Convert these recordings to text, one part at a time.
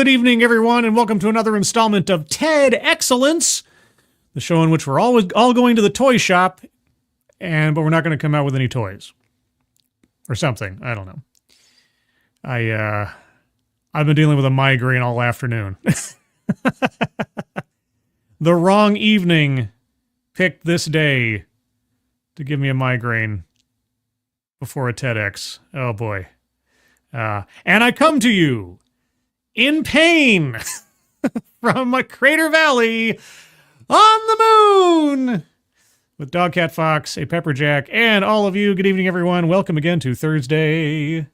Good evening, everyone, and welcome to another installment of TED Excellence, the show in which we're all going to the toy shop, but we're not going to come out with any toys. Or something. I don't know. I've been dealing with a migraine all afternoon. The wrong evening picked this day to give me a migraine before a TEDx. Oh, boy. And I come to you in pain from a Crater Valley on the moon with Dogcat Fox, a Pepperjack, and all of you. Good evening, everyone. Welcome again to Thursday.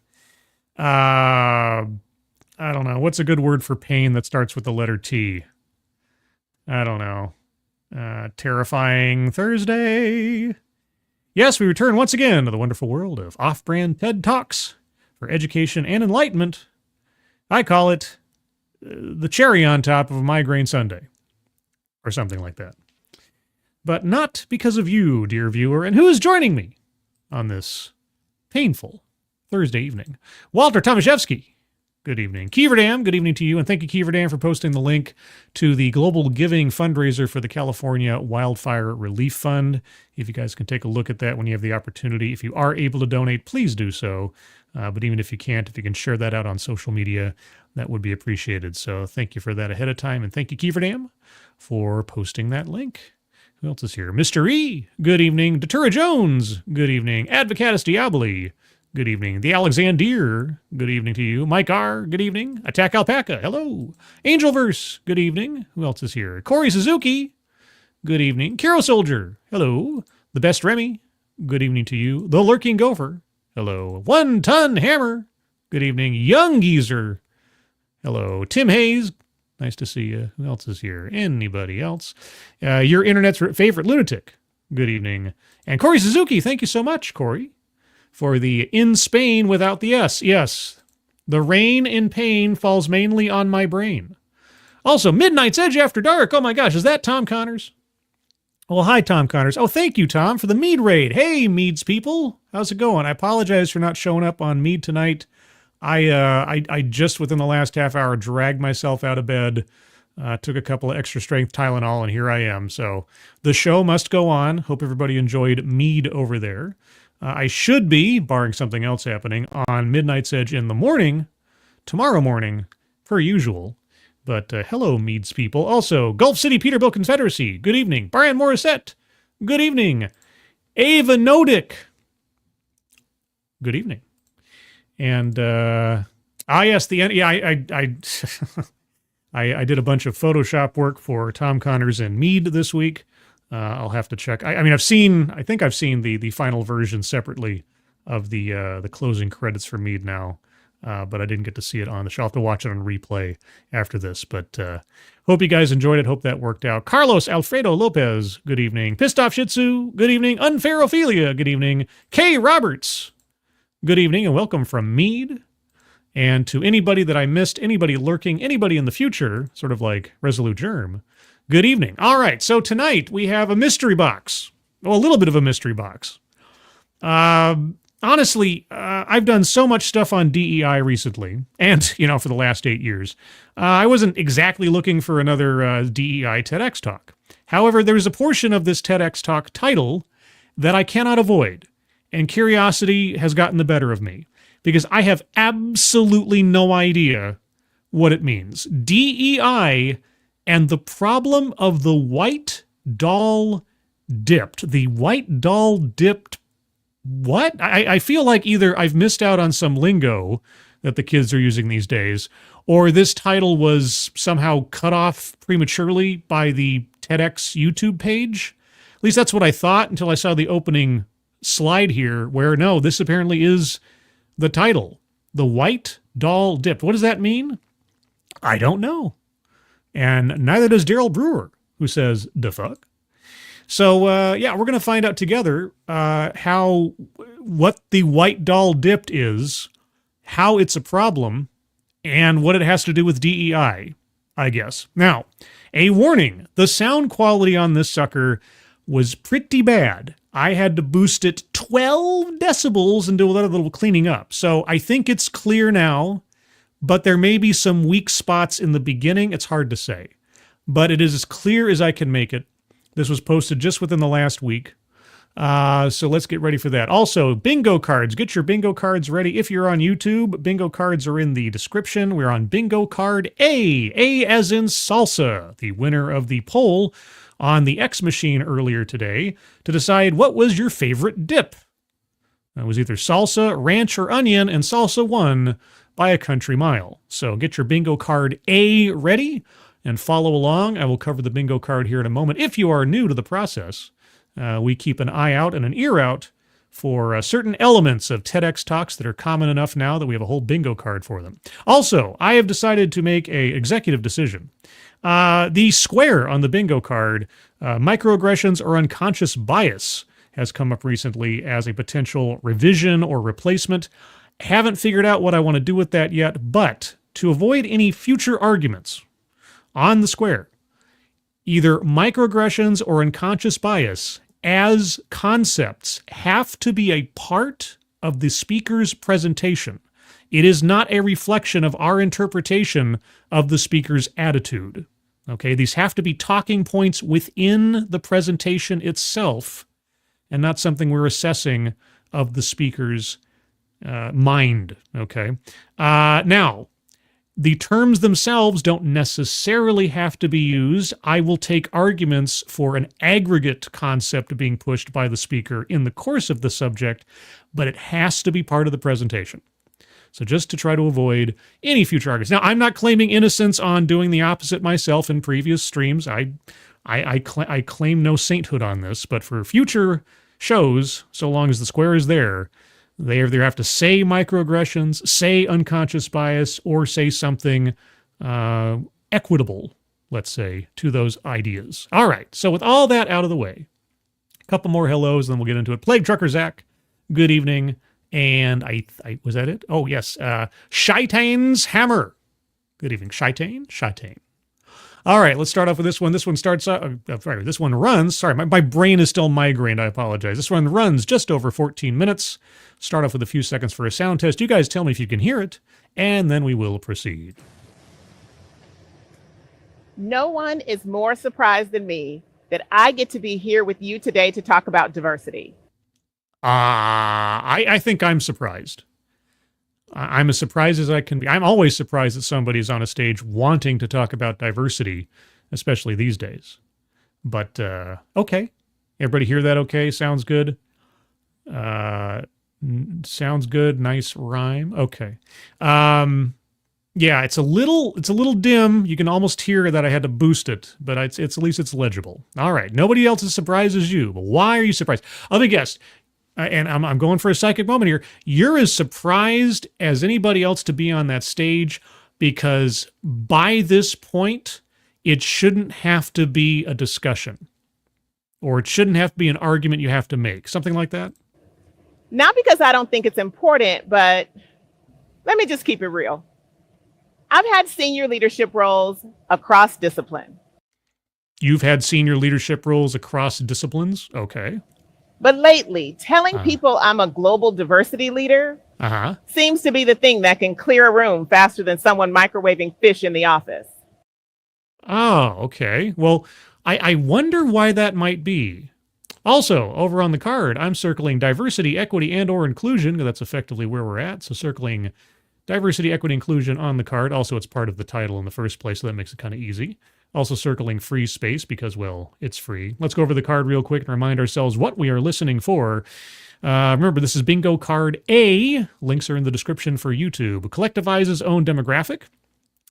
I don't know. What's a good word for pain that starts with the letter T? I don't know. Terrifying Thursday. Yes, we return once again to the wonderful world of off-brand TED Talks for education and enlightenment. I call it the cherry on top of a migraine sundae, or something like that. But not because of you, dear viewer, and who is joining me on this painful Thursday evening? Walter Tomaszewski, good evening. Keeverdam, good evening to you, and thank you, Keeverdam, for posting the link to the Global Giving fundraiser for the California Wildfire Relief Fund. If you guys can take a look at that when you have the opportunity. If you are able to donate, please do so. But even if you can't, if you can share that out on social media, that would be appreciated. So thank you for that ahead of time. And thank you, Keeverdam, for posting that link. Who else is here? Mr. E, good evening. Datura Jones, good evening. Advocatus Diaboli, good evening. The Alexander, good evening to you. Mike R, good evening. Attack Alpaca, hello. Angelverse, good evening. Who else is here? Corey Suzuki, good evening. Kiro Soldier, hello. The Best Remy, good evening to you. The Lurking Gopher, hello. 1 Ton Hammer, good evening. Young Geezer, hello. Tim Hayes, nice to see you. Who else is here? Anybody else? Your internet's favorite lunatic, good evening. And Corey Suzuki, thank you so much, Corey, for the in Spain without the S. Yes, the rain in pain falls mainly on my brain. Also, Midnight's Edge After Dark. Oh my gosh, is that Tom Connors? Well, hi, Tom Connors. Oh, thank you, Tom, for the Mead raid. Hey, Meads people. How's it going? I apologize for not showing up on Mead tonight. I just within the last half hour dragged myself out of bed, took a couple of extra strength Tylenol, and here I am. So the show must go on. Hope everybody enjoyed Mead over there. I should be, barring something else happening, on Midnight's Edge in the morning, tomorrow morning, per usual. But hello, Meads people. Also, Gulf City Peterbilt Confederacy, good evening. Brian Morissette, good evening. Ava Nodick, good evening. And I did a bunch of Photoshop work for Tom Connors and Mead this week. I'll have to check. I think I've seen the final version separately of the closing credits for Mead now. But I didn't get to see it on the show. I'll have to watch it on replay after this. But hope you guys enjoyed it. Hope that worked out. Carlos Alfredo Lopez, good evening. Pissed Off Shih Tzu, good evening. Unfair Ophelia, good evening. Kay Roberts, good evening, and welcome from Mead. And to anybody that I missed, anybody lurking, anybody in the future, sort of like Resolute Germ, good evening. All right, so tonight we have a mystery box. Well, a little bit of a mystery box. Honestly, I've done so much stuff on DEI recently, and, for the last 8 years. I wasn't exactly looking for another DEI TEDx talk. However, there's a portion of this TEDx talk title that I cannot avoid, and curiosity has gotten the better of me, because I have absolutely no idea what it means. DEI and the problem of the white doll dipped. The white doll dipped what? I feel like either I've missed out on some lingo that the kids are using these days, or this title was somehow cut off prematurely by the TEDx YouTube page. At least that's what I thought until I saw the opening slide here where, no, this apparently is the title. The white doll dipped. What does that mean? I don't know. And neither does Daryl Brewer, who says, "Da fuck?" So, we're going to find out together what the white doll dipped is, how it's a problem, and what it has to do with DEI, I guess. Now, a warning. The sound quality on this sucker was pretty bad. I had to boost it 12 decibels and do a little cleaning up. So I think it's clear now, but there may be some weak spots in the beginning. It's hard to say, but it is as clear as I can make it. This was posted just within the last week. So let's get ready for that. Also, bingo cards. Get your bingo cards ready. If you're on YouTube, bingo cards are in the description. We're on bingo card A as in salsa, the winner of the poll on the X machine earlier today to decide what was your favorite dip. It was either salsa, ranch, or onion, and salsa won by a country mile. So get your bingo card A ready and follow along. I will cover the bingo card here in a moment. If you are new to the process, we keep an eye out and an ear out for certain elements of TEDx talks that are common enough now that we have a whole bingo card for them. Also, I have decided to make an executive decision. The square on the bingo card, microaggressions or unconscious bias, has come up recently as a potential revision or replacement. Haven't figured out what I want to do with that yet, but to avoid any future arguments on the square, either microaggressions or unconscious bias as concepts have to be a part of the speaker's presentation. It is not a reflection of our interpretation of the speaker's attitude. Okay, these have to be talking points within the presentation itself and not something we're assessing of the speaker's mind. Okay, now, the terms themselves don't necessarily have to be used. I will take arguments for an aggregate concept being pushed by the speaker in the course of the subject, but it has to be part of the presentation. So just to try to avoid any future arguments. Now, I'm not claiming innocence on doing the opposite myself in previous streams. I claim no sainthood on this, but for future shows, so long as the square is there, they either have to say microaggressions, say unconscious bias, or say something equitable, let's say, to those ideas. All right, so with all that out of the way, a couple more hellos, then we'll get into it. Plague Trucker Zach, good evening. And was that it? Oh, yes. Shaitane's Hammer. Good evening. Shaitane. All right, let's start off with this one. This one this one runs. Sorry, my brain is still migrained. I apologize. This one runs just over 14 minutes. Start off with a few seconds for a sound test. You guys tell me if you can hear it, and then we will proceed. No one is more surprised than me that I get to be here with you today to talk about diversity. I think I'm surprised. I'm as surprised as I can be. I'm always surprised that somebody's on a stage wanting to talk about diversity, especially these days. But, okay. Everybody hear that okay? Sounds good? Sounds good. Nice rhyme. Okay. Yeah, it's a little dim. You can almost hear that I had to boost it, but it's at least it's legible. All right. Nobody else is surprised as you, but why are you surprised? Let me guess. And I'm going for a psychic moment here. You're as surprised as anybody else to be on that stage because by this point, it shouldn't have to be a discussion or it shouldn't have to be an argument you have to make. Something like that? Not because I don't think it's important, but let me just keep it real. I've had senior leadership roles across discipline. You've had senior leadership roles across disciplines? Okay. But lately, telling people I'm a global diversity leader seems to be the thing that can clear a room faster than someone microwaving fish in the office. Oh, okay. Well, I wonder why that might be. Also, over on the card, I'm circling diversity, equity, and or inclusion, because that's effectively where we're at. So circling diversity, equity, inclusion on the card. Also, it's part of the title in the first place, so that makes it kind of easy. Also circling free space because, well, it's free. Let's go over the card real quick and remind ourselves what we are listening for. Remember, this is bingo card A. Links are in the description for YouTube. Collectivizes own demographic.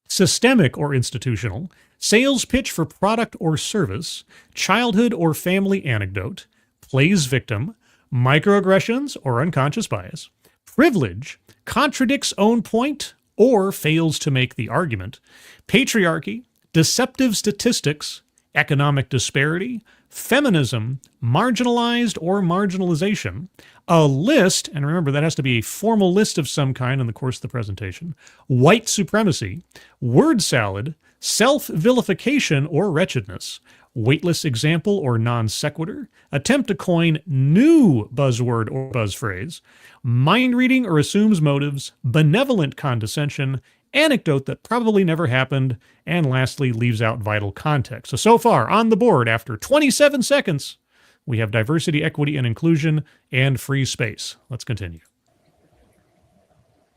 Systemic or institutional. Sales pitch for product or service. Childhood or family anecdote. Plays victim. Microaggressions or unconscious bias. Privilege. Contradicts own point or fails to make the argument. Patriarchy. Deceptive statistics, economic disparity, feminism, marginalized or marginalization, a list, and remember that has to be a formal list of some kind in the course of the presentation, white supremacy, word salad, self-vilification or wretchedness, weightless example or non sequitur, attempt to coin new buzzword or buzz phrase, mind reading or assumes motives, benevolent condescension, anecdote that probably never happened, and lastly, leaves out vital context. So far, on the board, after 27 seconds, we have diversity, equity, and inclusion, and free space. Let's continue.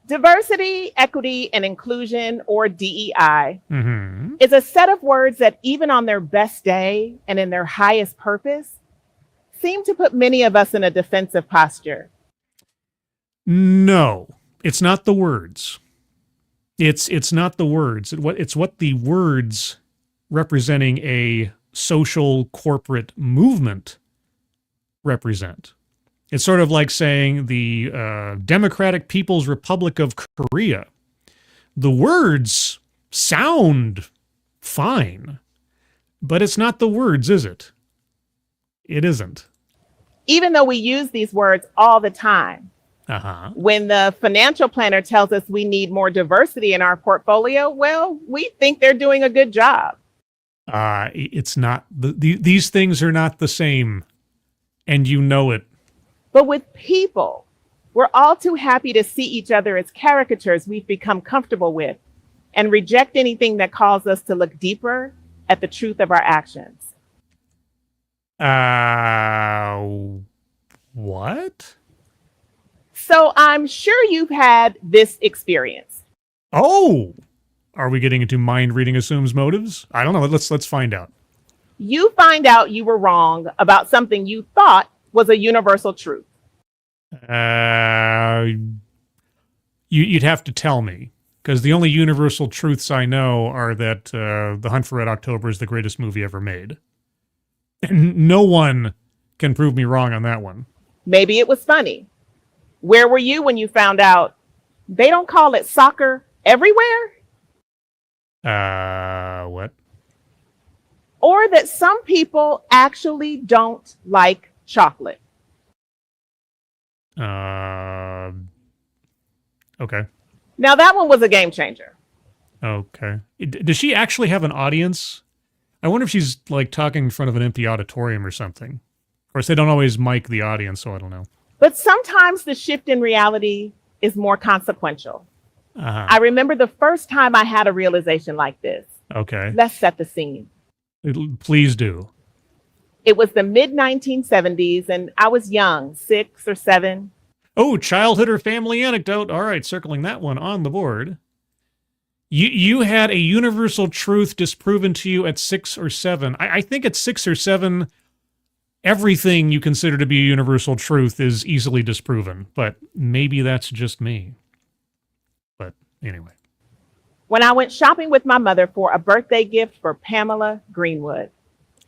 Diversity, equity, and inclusion, or DEI, Mm-hmm. is a set of words that even on their best day and in their highest purpose, seem to put many of us in a defensive posture. No, it's not the words. It's not the words. It's what the words representing a social corporate movement represent. It's sort of like saying the Democratic People's Republic of Korea. The words sound fine, but it's not the words, is it? It isn't. Even though we use these words all the time, when the financial planner tells us we need more diversity in our portfolio, well, we think they're doing a good job. It's not. These things are not the same, and you know it. But with people, we're all too happy to see each other as caricatures we've become comfortable with and reject anything that calls us to look deeper at the truth of our actions. What? So I'm sure you've had this experience. Oh, are we getting into mind reading assumes motives? I don't know. Let's find out. You find out you were wrong about something you thought was a universal truth. You'd have to tell me, because the only universal truths I know are that The Hunt for Red October is the greatest movie ever made. And no one can prove me wrong on that one. Maybe it was funny. Where were you when you found out they don't call it soccer everywhere? What? Or that some people actually don't like chocolate. Okay. Now that one was a game changer. Okay. Does she actually have an audience? I wonder if she's like talking in front of an empty auditorium or something. Of course, they don't always mic the audience, so I don't know. But sometimes the shift in reality is more consequential. I remember the first time I had a realization like this. Okay. Let's set the scene. Please do. It was the mid-1970s, and I was young, 6 or 7. Oh, childhood or family anecdote. All right, circling that one on the board. You had a universal truth disproven to you at 6 or 7. I think at 6 or 7, everything you consider to be a universal truth is easily disproven. But maybe that's just me. But anyway. When I went shopping with my mother for a birthday gift for Pamela Greenwood.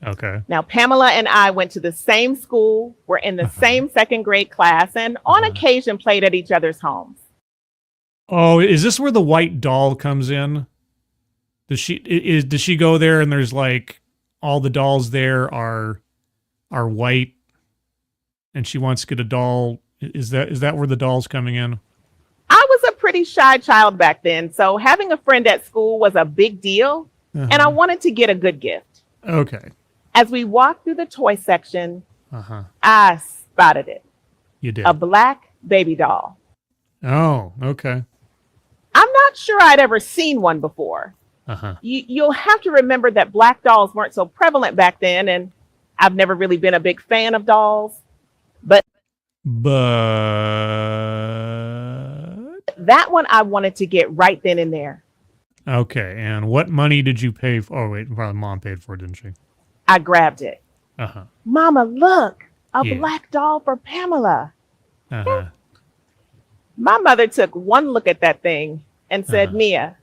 Okay. Now, Pamela and I went to the same school, were in the same second grade class, and on occasion played at each other's homes. Oh, is this where the white doll comes in? Does she go there and there's like all the dolls there are white, and she wants to get a doll? Is that where the doll's coming in? I was a pretty shy child back then, so having a friend at school was a big deal, and I wanted to get a good gift. Okay. As we walked through the toy section, I spotted it. You did. A black baby doll. Oh, okay. I'm not sure I'd ever seen one before. You'll have to remember that black dolls weren't so prevalent back then, and I've never really been a big fan of dolls. But that one I wanted to get right then and there. Okay, and what money did you pay for? Oh, wait, probably Mom paid for it, didn't she? I grabbed it. Mama, look, a black doll for Pamela. My mother took one look at that thing and said, Mia,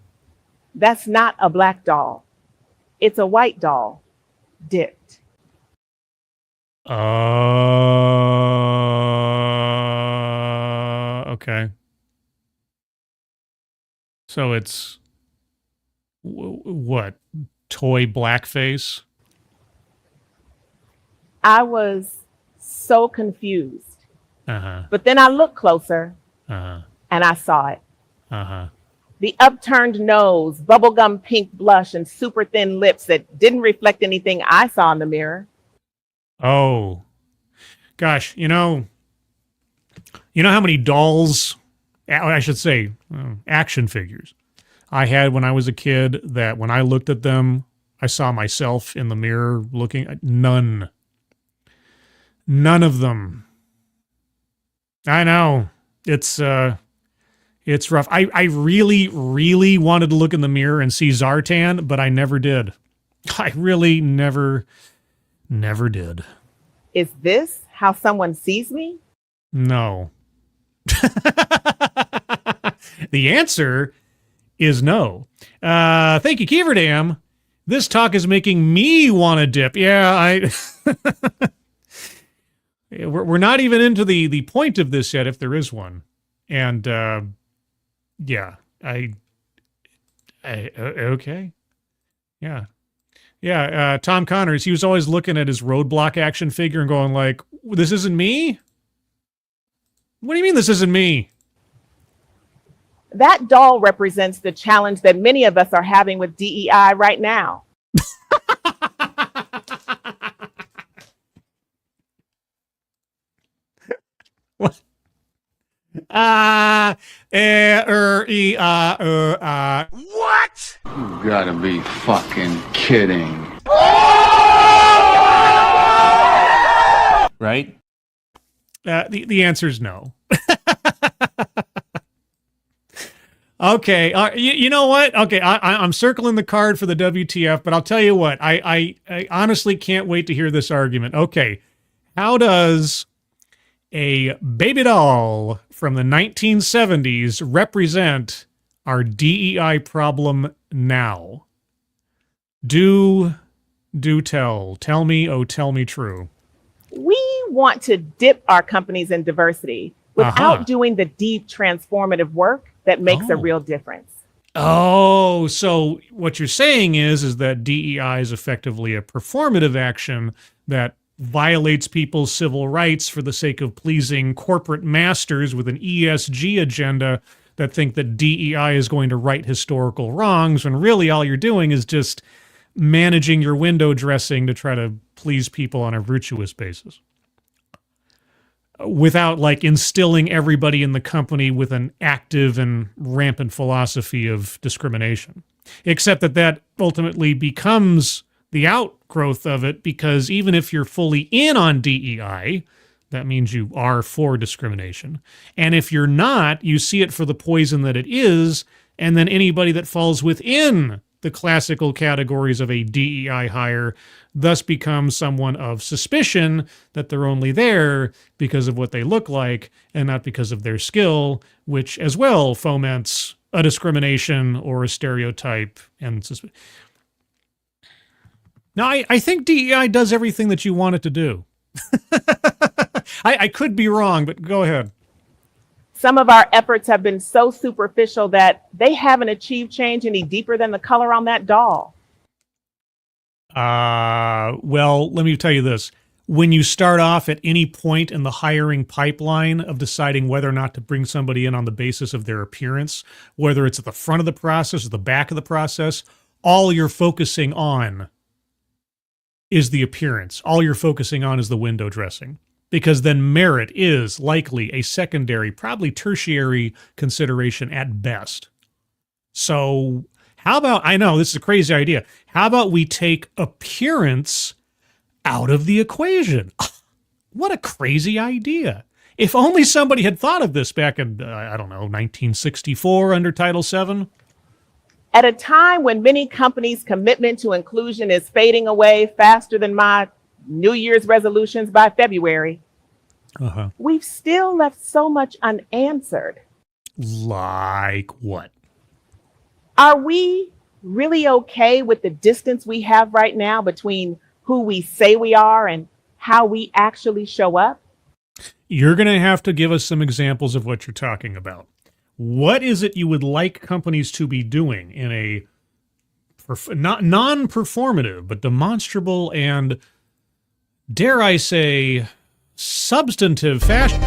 that's not a black doll. It's a white doll, dipped. Okay. So it's what? Toy blackface? I was so confused. But then I looked closer and I saw it. The upturned nose, bubblegum pink blush, and super thin lips that didn't reflect anything I saw in the mirror. Oh, gosh, you know how many dolls, I should say, action figures, I had when I was a kid that when I looked at them, I saw myself in the mirror looking at none. None of them. I know. It's rough. I really, really wanted to look in the mirror and see Zartan, but I never did. I really never did. Is this how someone sees me? No. The answer is no. Thank you, Keeverdam. This talk is making me want to dip. Yeah, we're not even into the point of this yet, if there is one. And yeah, okay. Yeah, Tom Connors, he was always looking at his roadblock action figure and going like, this isn't me? What do you mean this isn't me? That doll represents the challenge that many of us are having with DEI right now. What? What? You gotta be fucking kidding. Right? The answer is no. Okay, you know what? Okay, I'm circling the card for the WTF, but I'll tell you what. I honestly can't wait to hear this argument. Okay, how does a baby doll from the 1970s represent our DEI problem now? Do tell. Tell me, oh, tell me true. We want to dip our companies in diversity without doing the deep transformative work that makes a real difference. Oh, so what you're saying is that DEI is effectively a performative action that violates people's civil rights for the sake of pleasing corporate masters with an ESG agenda that think that DEI is going to right historical wrongs, when really all you're doing is just managing your window dressing to try to please people on a virtuous basis, without like instilling everybody in the company with an active and rampant philosophy of discrimination. Except that ultimately becomes the outgrowth of it, because even if you're fully in on DEI, that means you are for discrimination. And if you're not, you see it for the poison that it is, and then anybody that falls within the classical categories of a DEI hire thus becomes someone of suspicion that they're only there because of what they look like and not because of their skill, which as well foments a discrimination or a stereotype. And now, I think DEI does everything that you want it to do. I could be wrong, but go ahead. Some of our efforts have been so superficial that they haven't achieved change any deeper than the color on that doll. Well, let me tell you this. When you start off at any point in the hiring pipeline of deciding whether or not to bring somebody in on the basis of their appearance, whether it's at the front of the process or the back of the process, all you're focusing on is the appearance. All you're focusing on is the window dressing. Because then merit is likely a secondary, probably tertiary consideration at best. So how about, I know this is a crazy idea, how about we take appearance out of the equation? What a crazy idea. If only somebody had thought of this back in, 1964 under Title VII. At a time when many companies' commitment to inclusion is fading away faster than my New Year's resolutions by February, we've still left so much unanswered. Like what? Are we really okay with the distance we have right now between who we say we are and how we actually show up? You're going to have to give us some examples of what you're talking about. What is it you would like companies to be doing in a not non-performative, but demonstrable and, dare I say, substantive fashion?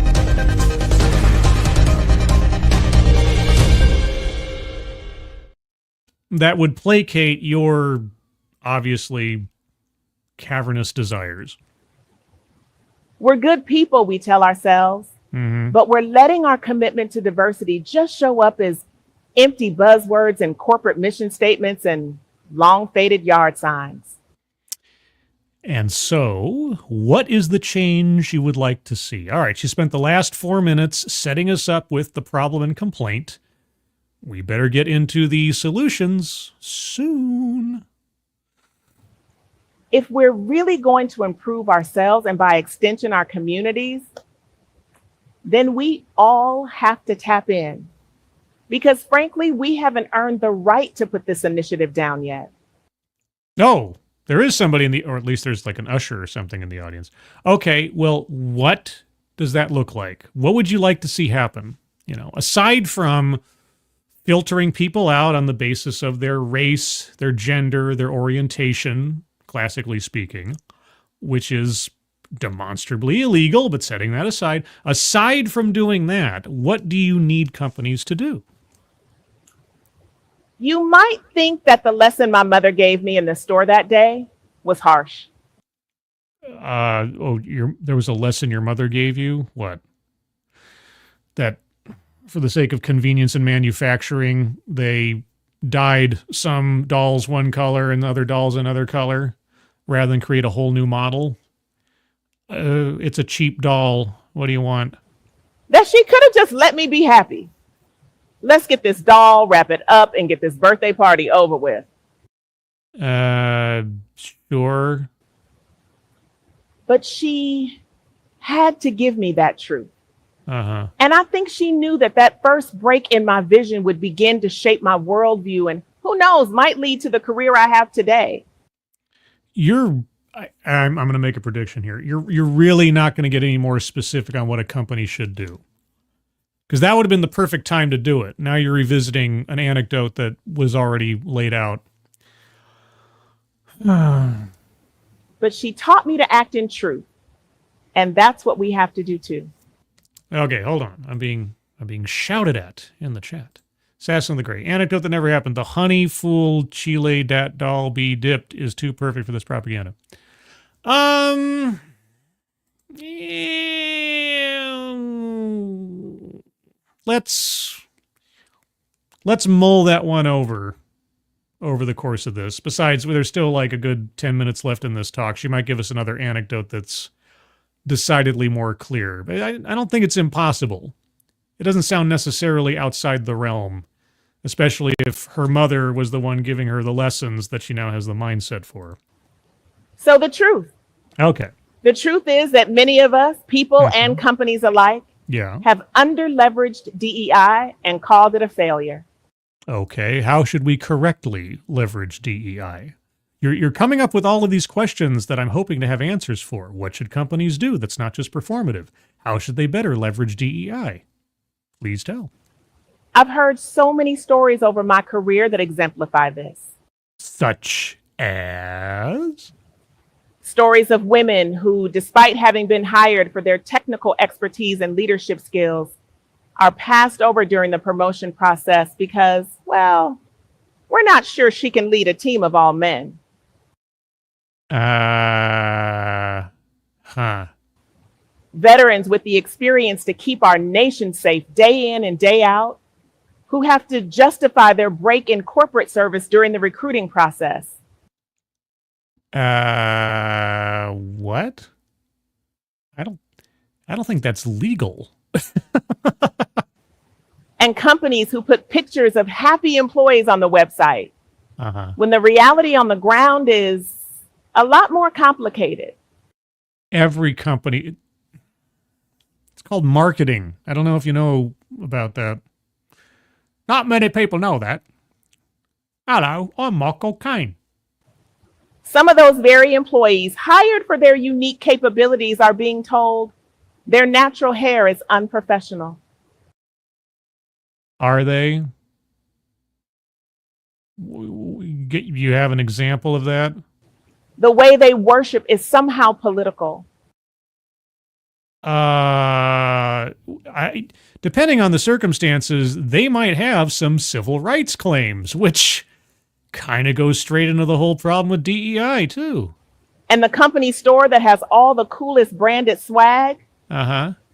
That would placate your, obviously, cavernous desires. We're good people, we tell ourselves, but we're letting our commitment to diversity just show up as empty buzzwords and corporate mission statements and long faded yard signs. And so, what is the change you would like to see? All right, she spent the last 4 minutes setting us up with the problem and complaint. We better get into the solutions soon. If we're really going to improve ourselves and by extension our communities, then we all have to tap in. Because frankly, we haven't earned the right to put this initiative down yet. No. There is somebody in the, or at least there's like an usher or something in the audience. Okay, well, what does that look like? What would you like to see happen? You know, aside from filtering people out on the basis of their race, their gender, their orientation, classically speaking, which is demonstrably illegal, but setting that aside from doing that, what do you need companies to do? You might think that the lesson my mother gave me in the store that day was harsh. There was a lesson your mother gave you? What? That for the sake of convenience in manufacturing, they dyed some dolls one color and other dolls another color rather than create a whole new model? It's a cheap doll. What do you want? That she could have just let me be happy. Let's get this doll, wrap it up, and get this birthday party over with. Sure. But she had to give me that truth. Uh-huh. And I think she knew that that first break in my vision would begin to shape my worldview and who knows, might lead to the career I have today. I'm going to make a prediction here. You're really not going to get any more specific on what a company should do. Because that would have been the perfect time to do it. Now you're revisiting an anecdote that was already laid out. But she taught me to act in truth. And that's what we have to do too. Okay, hold on. I'm being shouted at in the chat. Assassin of the Grey. Anecdote that never happened. The honey fool Chile dat doll be dipped is too perfect for this propaganda. Let's mull that one over the course of this. Besides, there's still like a good 10 minutes left in this talk. She might give us another anecdote that's decidedly more clear. But I don't think it's impossible. It doesn't sound necessarily outside the realm, especially if her mother was the one giving her the lessons that she now has the mindset for. So the truth. Okay. The truth is that many of us, people and companies alike, have under-leveraged DEI and called it a failure. Okay, how should we correctly leverage DEI? You're coming up with all of these questions that I'm hoping to have answers for. What should companies do that's not just performative? How should they better leverage DEI? Please tell. I've heard so many stories over my career that exemplify this. Such as? Stories of women who, despite having been hired for their technical expertise and leadership skills, are passed over during the promotion process because, well, we're not sure she can lead a team of all men. Veterans with the experience to keep our nation safe day in and day out, who have to justify their break in corporate service during the recruiting process. What? I don't think that's legal. And companies who put pictures of happy employees on the website. When the reality on the ground is a lot more complicated. Every company, it's called marketing. I don't know if you know about that. Not many people know that. Hello, I'm Marco Kane. Some of those very employees hired for their unique capabilities are being told their natural hair is unprofessional. Are they? You have an example of that? The way they worship is somehow political. Depending on the circumstances, they might have some civil rights claims, which kind of goes straight into the whole problem with DEI, too. And the company store that has all the coolest branded swag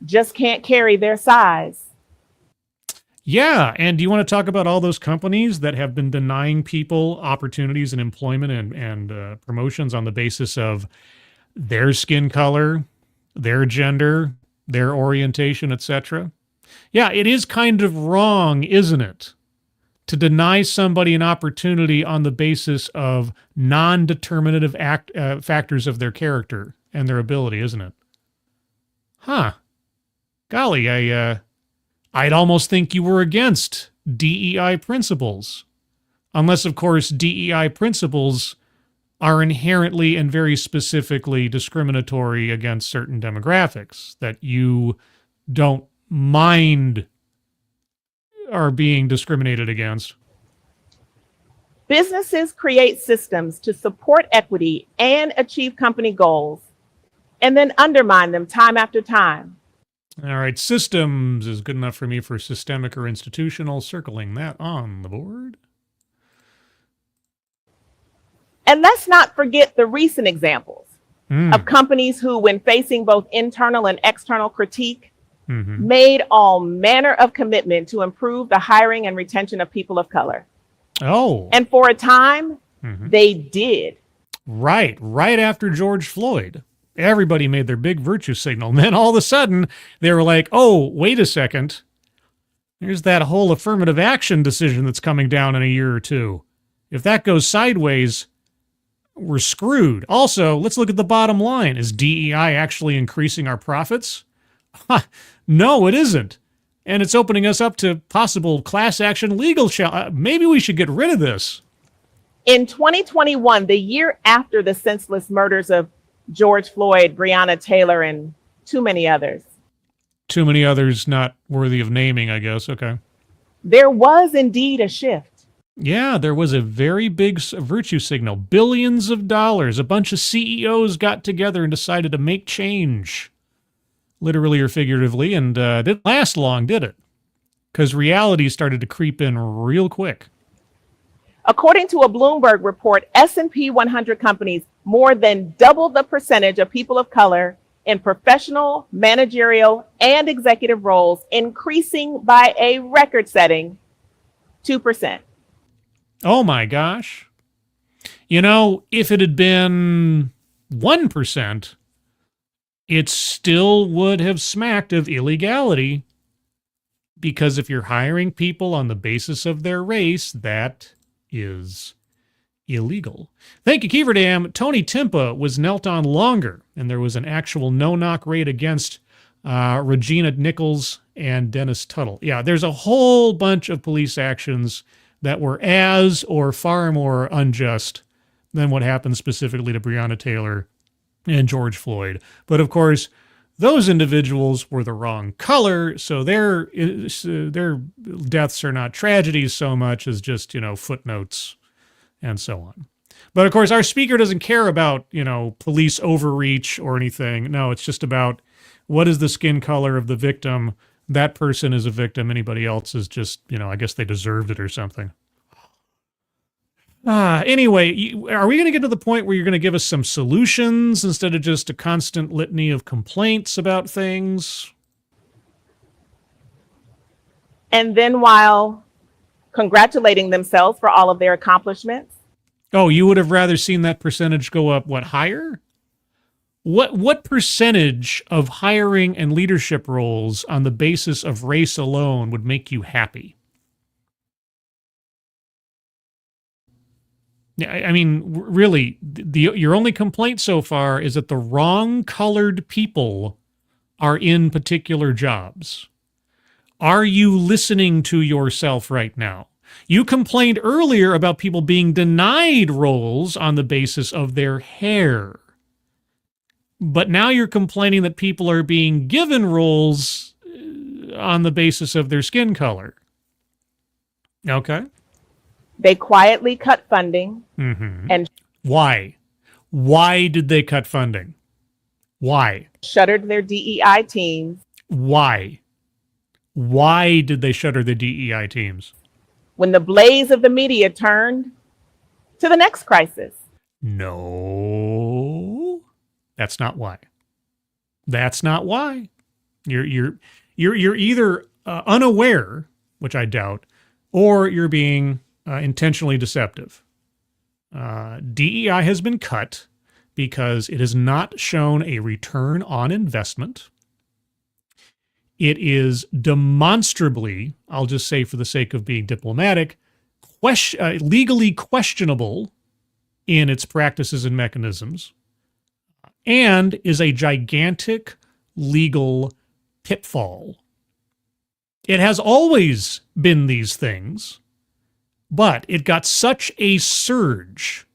just can't carry their size. Yeah, and do you want to talk about all those companies that have been denying people opportunities and employment and promotions on the basis of their skin color, their gender, their orientation, etc.? Yeah, it is kind of wrong, isn't it, to deny somebody an opportunity on the basis of non-determinative factors of their character and their ability, isn't it? Huh. Golly, I'd almost think you were against DEI principles. Unless, of course, DEI principles are inherently and very specifically discriminatory against certain demographics that you don't mind are being discriminated against. Businesses create systems to support equity and achieve company goals, and then undermine them time after time. All right, systems is good enough for me for systemic or institutional, circling that on the board. And let's not forget the recent examples of companies who, when facing both internal and external critique, made all manner of commitment to improve the hiring and retention of people of color. Oh. And for a time, they did. Right after George Floyd. Everybody made their big virtue signal. And then all of a sudden, they were like, oh, wait a second. There's that whole affirmative action decision that's coming down in a year or two. If that goes sideways, we're screwed. Also, let's look at the bottom line. Is DEI actually increasing our profits? No, it isn't. And it's opening us up to possible class action legal challenge. Maybe we should get rid of this. In 2021, the year after the senseless murders of George Floyd, Breonna Taylor, and too many others. Too many others not worthy of naming, I guess. Okay. There was indeed a shift. Yeah, there was a very big virtue signal. Billions of dollars. A bunch of CEOs got together and decided to make change. Literally or figuratively, and didn't last long, did it? Because reality started to creep in real quick. According to a Bloomberg report, S&P 100 companies more than doubled the percentage of people of color in professional, managerial, and executive roles, increasing by a record-setting 2%. Oh my gosh. You know, if it had been 1%, it still would have smacked of illegality, because if you're hiring people on the basis of their race, that is illegal. Thank you, Keeverdam. Tony Timpa was knelt on longer, and there was an actual no-knock raid against Regina Nichols and Dennis Tuttle. Yeah, there's a whole bunch of police actions that were as or far more unjust than what happened specifically to Breonna Taylor and George Floyd. But of course, those individuals were the wrong color, so their deaths are not tragedies so much as just, footnotes and so on. But of course, our speaker doesn't care about, police overreach or anything. No, it's just about what is the skin color of the victim. That person is a victim. Anybody else is just, I guess they deserved it or something. Anyway, are we going to get to the point where you're going to give us some solutions instead of just a constant litany of complaints about things? And then while congratulating themselves for all of their accomplishments. Oh, you would have rather seen that percentage go up, higher? What percentage of hiring and leadership roles on the basis of race alone would make you happy? I mean, really, your only complaint so far is that the wrong colored people are in particular jobs. Are you listening to yourself right now? You complained earlier about people being denied roles on the basis of their hair. But now you're complaining that people are being given roles on the basis of their skin color. Okay. They quietly cut funding. And why? Why did they cut funding? Why? Shuttered their DEI teams. Why? Why did they shutter the DEI teams? When the blaze of the media turned to the next crisis. No, that's not why. That's not why. You're either unaware, which I doubt, or you're being intentionally deceptive. DEI has been cut because it has not shown a return on investment. It is demonstrably, I'll just say for the sake of being diplomatic, legally questionable in its practices and mechanisms, and is a gigantic legal pitfall. It has always been these things, but it got such a surge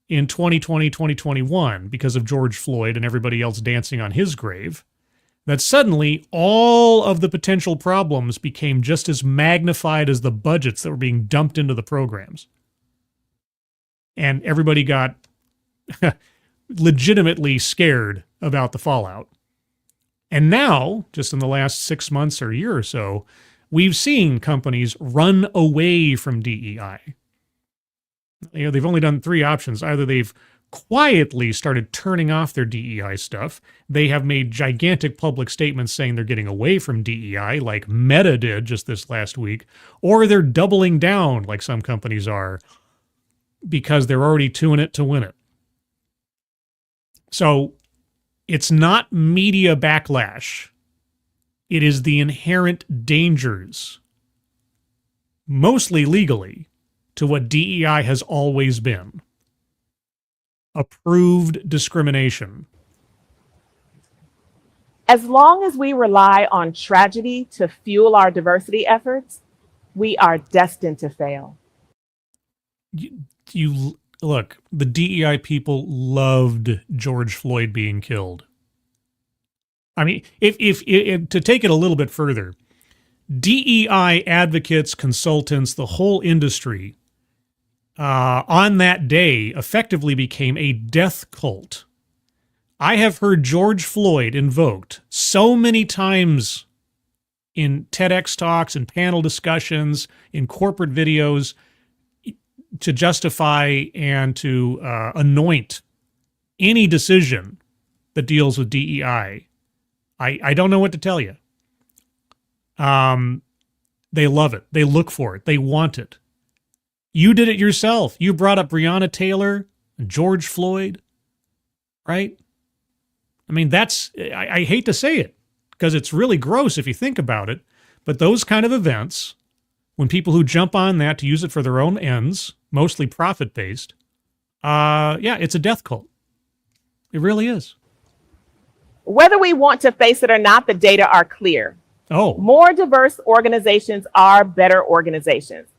in 2020, 2021 because of George Floyd and everybody else dancing on his grave that suddenly all of the potential problems became just as magnified as the budgets that were being dumped into the programs. And everybody got legitimately scared about the fallout. And now, just in the last 6 months or a year or so, we've seen companies run away from DEI. They've only done 3 options. Either they've quietly started turning off their DEI stuff. They have made gigantic public statements saying they're getting away from DEI, like Meta did just this last week, or they're doubling down like some companies are because they're already doing it to win it. So it's not media backlash. It is the inherent dangers, mostly legally, to what DEI has always been. Approved discrimination. As long as we rely on tragedy to fuel our diversity efforts, we are destined to fail. You look, the DEI people loved George Floyd being killed. I mean, if to take it a little bit further, DEI advocates, consultants, the whole industry, on that day effectively became a death cult. I have heard George Floyd invoked so many times in TEDx talks and panel discussions, in corporate videos, to justify and to anoint any decision that deals with DEI. I don't know what to tell you. They love it. They look for it. They want it. You did it yourself. You brought up Breonna Taylor and George Floyd, right? I mean, I hate to say it because it's really gross if you think about it, but those kind of events, when people who jump on that to use it for their own ends, mostly profit-based, it's a death cult. It really is. Whether we want to face it or not, the data are clear. Oh. More diverse organizations are better organizations.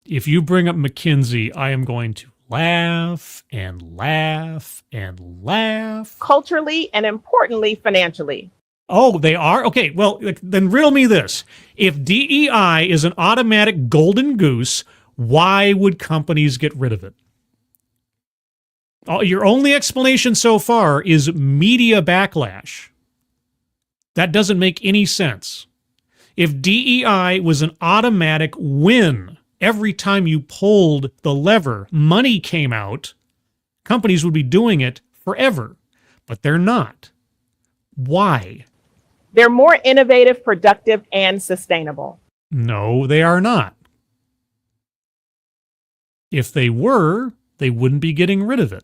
If you bring up McKinsey, I am going to laugh and laugh and laugh. Culturally and importantly, financially. Oh, they are? Okay, well, then riddle me this. If DEI is an automatic golden goose, why would companies get rid of it? Your only explanation so far is media backlash. That doesn't make any sense. If DEI was an automatic win, every time you pulled the lever, money came out, companies would be doing it forever. But they're not. Why? They're more innovative, productive, and sustainable. No, they are not. If they were, they wouldn't be getting rid of it.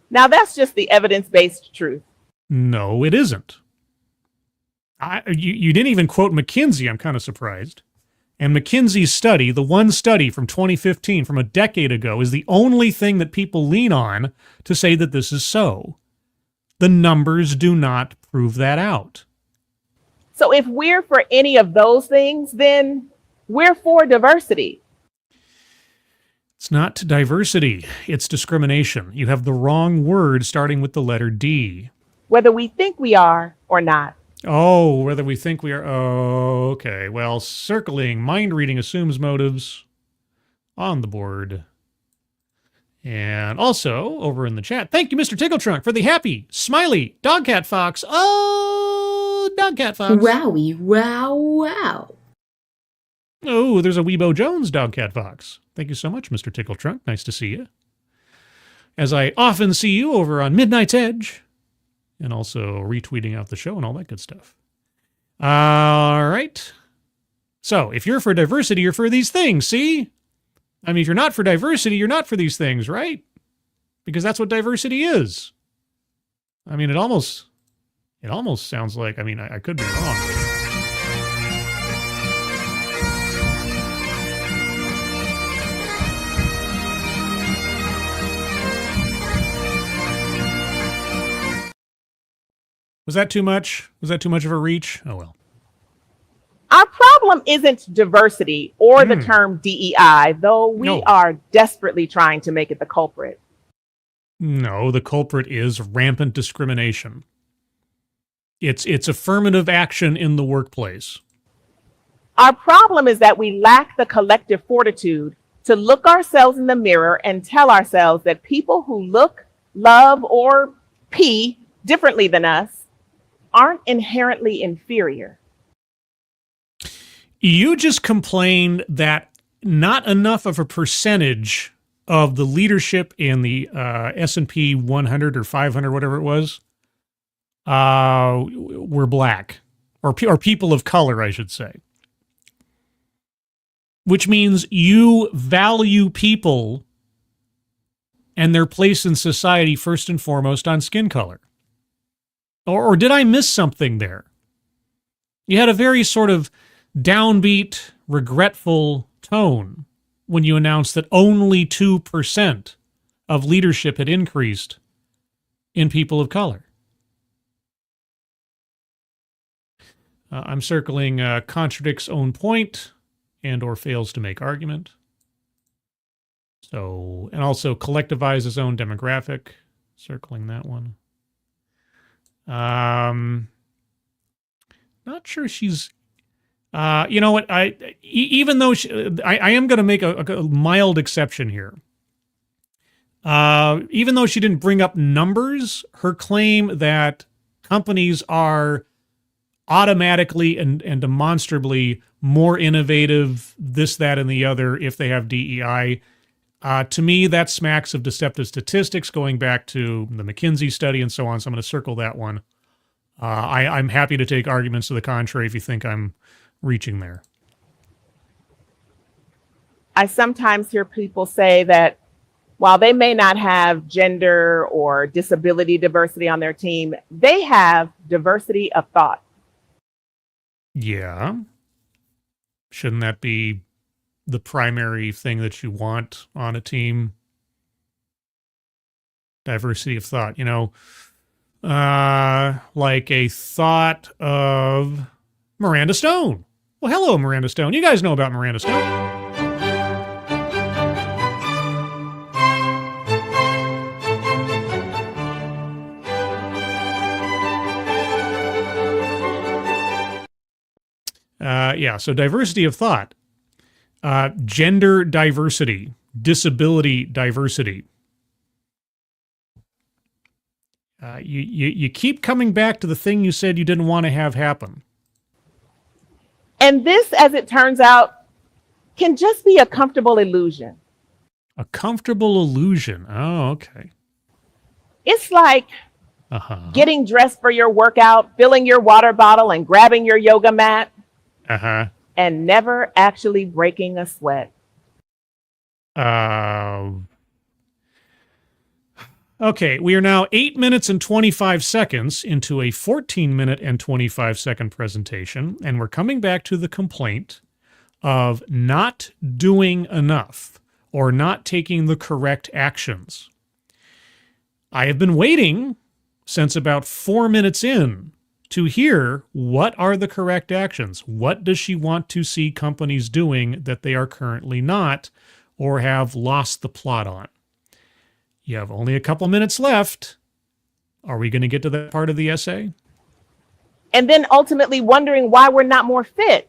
Now, that's just the evidence-based truth. No, it isn't. You didn't even quote McKinsey. I'm kind of surprised. And McKinsey's study, the one study from 2015, from a decade ago, is the only thing that people lean on to say that this is so. The numbers do not prove that out. So if we're for any of those things, then we're for diversity. It's not diversity. It's discrimination. You have the wrong word starting with the letter D. Whether we think we are or not. Oh, whether we think we are. Oh, okay. Well, circling, mind reading assumes motives on the board. And also, over in the chat, thank you, Mr. Tickletrunk, for the happy, smiley Dogcat Fox. Oh, Dogcat Fox. Wowie, wow, wow. Oh, there's a Weebo Jones Dogcat Fox. Thank you so much, Mr. Tickletrunk. Nice to see you. As I often see you over on Midnight's Edge. And also retweeting out the show and all that good stuff. All right. So if you're for diversity, you're for these things, see? I mean, if you're not for diversity, you're not for these things, right? Because that's what diversity is. I mean, it almost sounds like, I mean, I could be wrong. Was that too much? Was that too much of a reach? Oh, well. Our problem isn't diversity or the term DEI, though we are desperately trying to make it the culprit. No, the culprit is rampant discrimination. It's affirmative action in the workplace. Our problem is that we lack the collective fortitude to look ourselves in the mirror and tell ourselves that people who look, love, or pee differently than us aren't inherently inferior. You just complained that not enough of a percentage of the leadership in the S&P 100 or 500, whatever it was, were black, or people of color, I should say. Which means you value people and their place in society first and foremost on skin color. Or did I miss something there? You had a very sort of downbeat, regretful tone when you announced that only 2% of leadership had increased in people of color. I'm circling contradicts own point and or fails to make argument. So, and also collectivizes own demographic. Circling that one. Not sure she's... you know what? Even though I am going to make a mild exception here. Even though she didn't bring up numbers, her claim that companies are automatically and demonstrably more innovative, this, that, and the other if they have DEI, to me, that smacks of deceptive statistics going back to the McKinsey study and so on. So I'm going to circle that one. I'm happy to take arguments to the contrary if you think I'm reaching there. I sometimes hear people say that while they may not have gender or disability diversity on their team, they have diversity of thought. Yeah. Shouldn't that be the primary thing that you want on a team? Diversity of thought, you know, like a thought of Miranda Stone. Well, hello, Miranda Stone. You guys know about Miranda Stone. Yeah, so diversity of thought, gender diversity, disability diversity. You keep coming back to the thing you said you didn't want to have happen. And this, as it turns out, can just be a comfortable illusion. A comfortable illusion. Oh, okay. It's like getting dressed for your workout, filling your water bottle, and grabbing your yoga mat. And never actually breaking a sweat. Okay, we are now 8 minutes and 25 seconds into a 14-minute and 25-second presentation, and we're coming back to the complaint of not doing enough or not taking the correct actions. I have been waiting since about 4 minutes in to hear what are the correct actions. What does she want to see companies doing that they are currently not or have lost the plot on? You have only a couple minutes left. Are we going to get to that part of the essay? And then ultimately wondering why we're not more fit.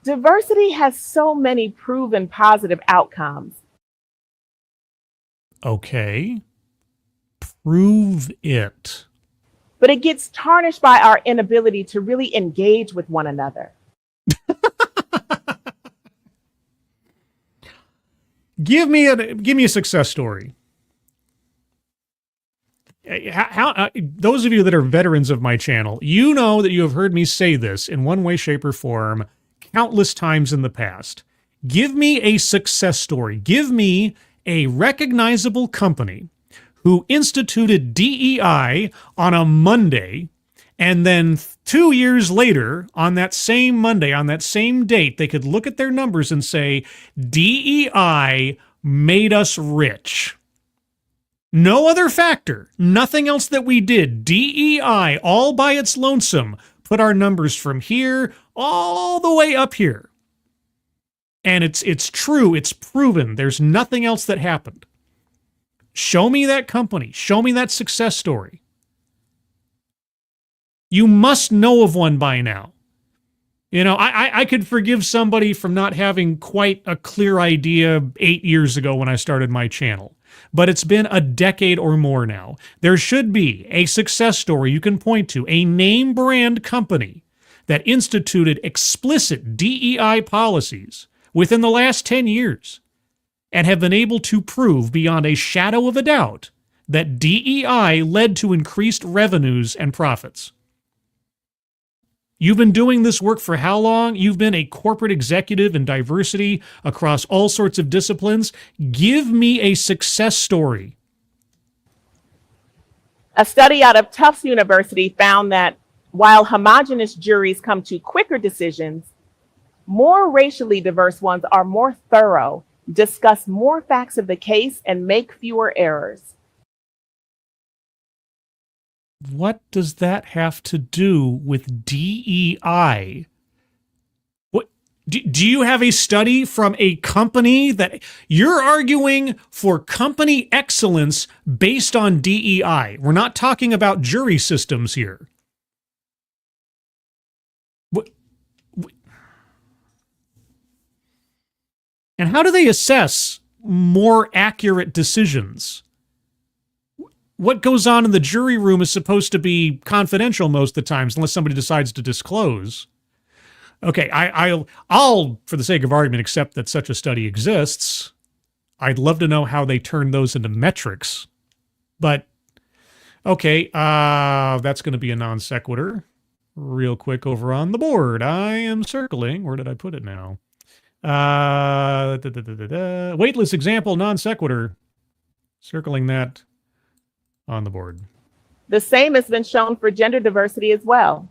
Diversity has so many proven positive outcomes. Okay. Prove it. But it gets tarnished by our inability to really engage with one another. Give me a success story. How those of you that are veterans of my channel, you know that you have heard me say this in one way, shape, or form countless times in the past. Give me a success story. Give me a recognizable company who instituted DEI on a Monday, and then 2 years later, on that same Monday, on that same date, they could look at their numbers and say, DEI made us rich. No other factor, nothing else that we did. DEI, all by its lonesome, put our numbers from here all the way up here. And it's true, it's proven. There's nothing else that happened. Show me that company. Show me that success story. You must know of one by now. You know, I could forgive somebody from not having quite a clear idea 8 years ago when I started my channel. But it's been a decade or more now. There should be a success story you can point to, a name brand company that instituted explicit DEI policies within the last 10 years and have been able to prove beyond a shadow of a doubt that DEI led to increased revenues and profits. You've been doing this work for how long? You've been a corporate executive in diversity across all sorts of disciplines. Give me a success story. A study out of Tufts University found that while homogeneous juries come to quicker decisions, more racially diverse ones are more thorough, discuss more facts of the case, and make fewer errors. What does that have to do with DEI? What do you have a study from a company that you're arguing for company excellence based on DEI? We're not talking about jury systems here. And how do they assess more accurate decisions? What goes on in the jury room is supposed to be confidential most of the times, unless somebody decides to disclose. Okay, I'll, for the sake of argument, accept that such a study exists. I'd love to know how they turn those into metrics. But, okay, that's going to be a non sequitur. Real quick over on the board. I am circling. Where did I put it now? Weightless example, non sequitur. Circling that on the board. The same has been shown for gender diversity as well.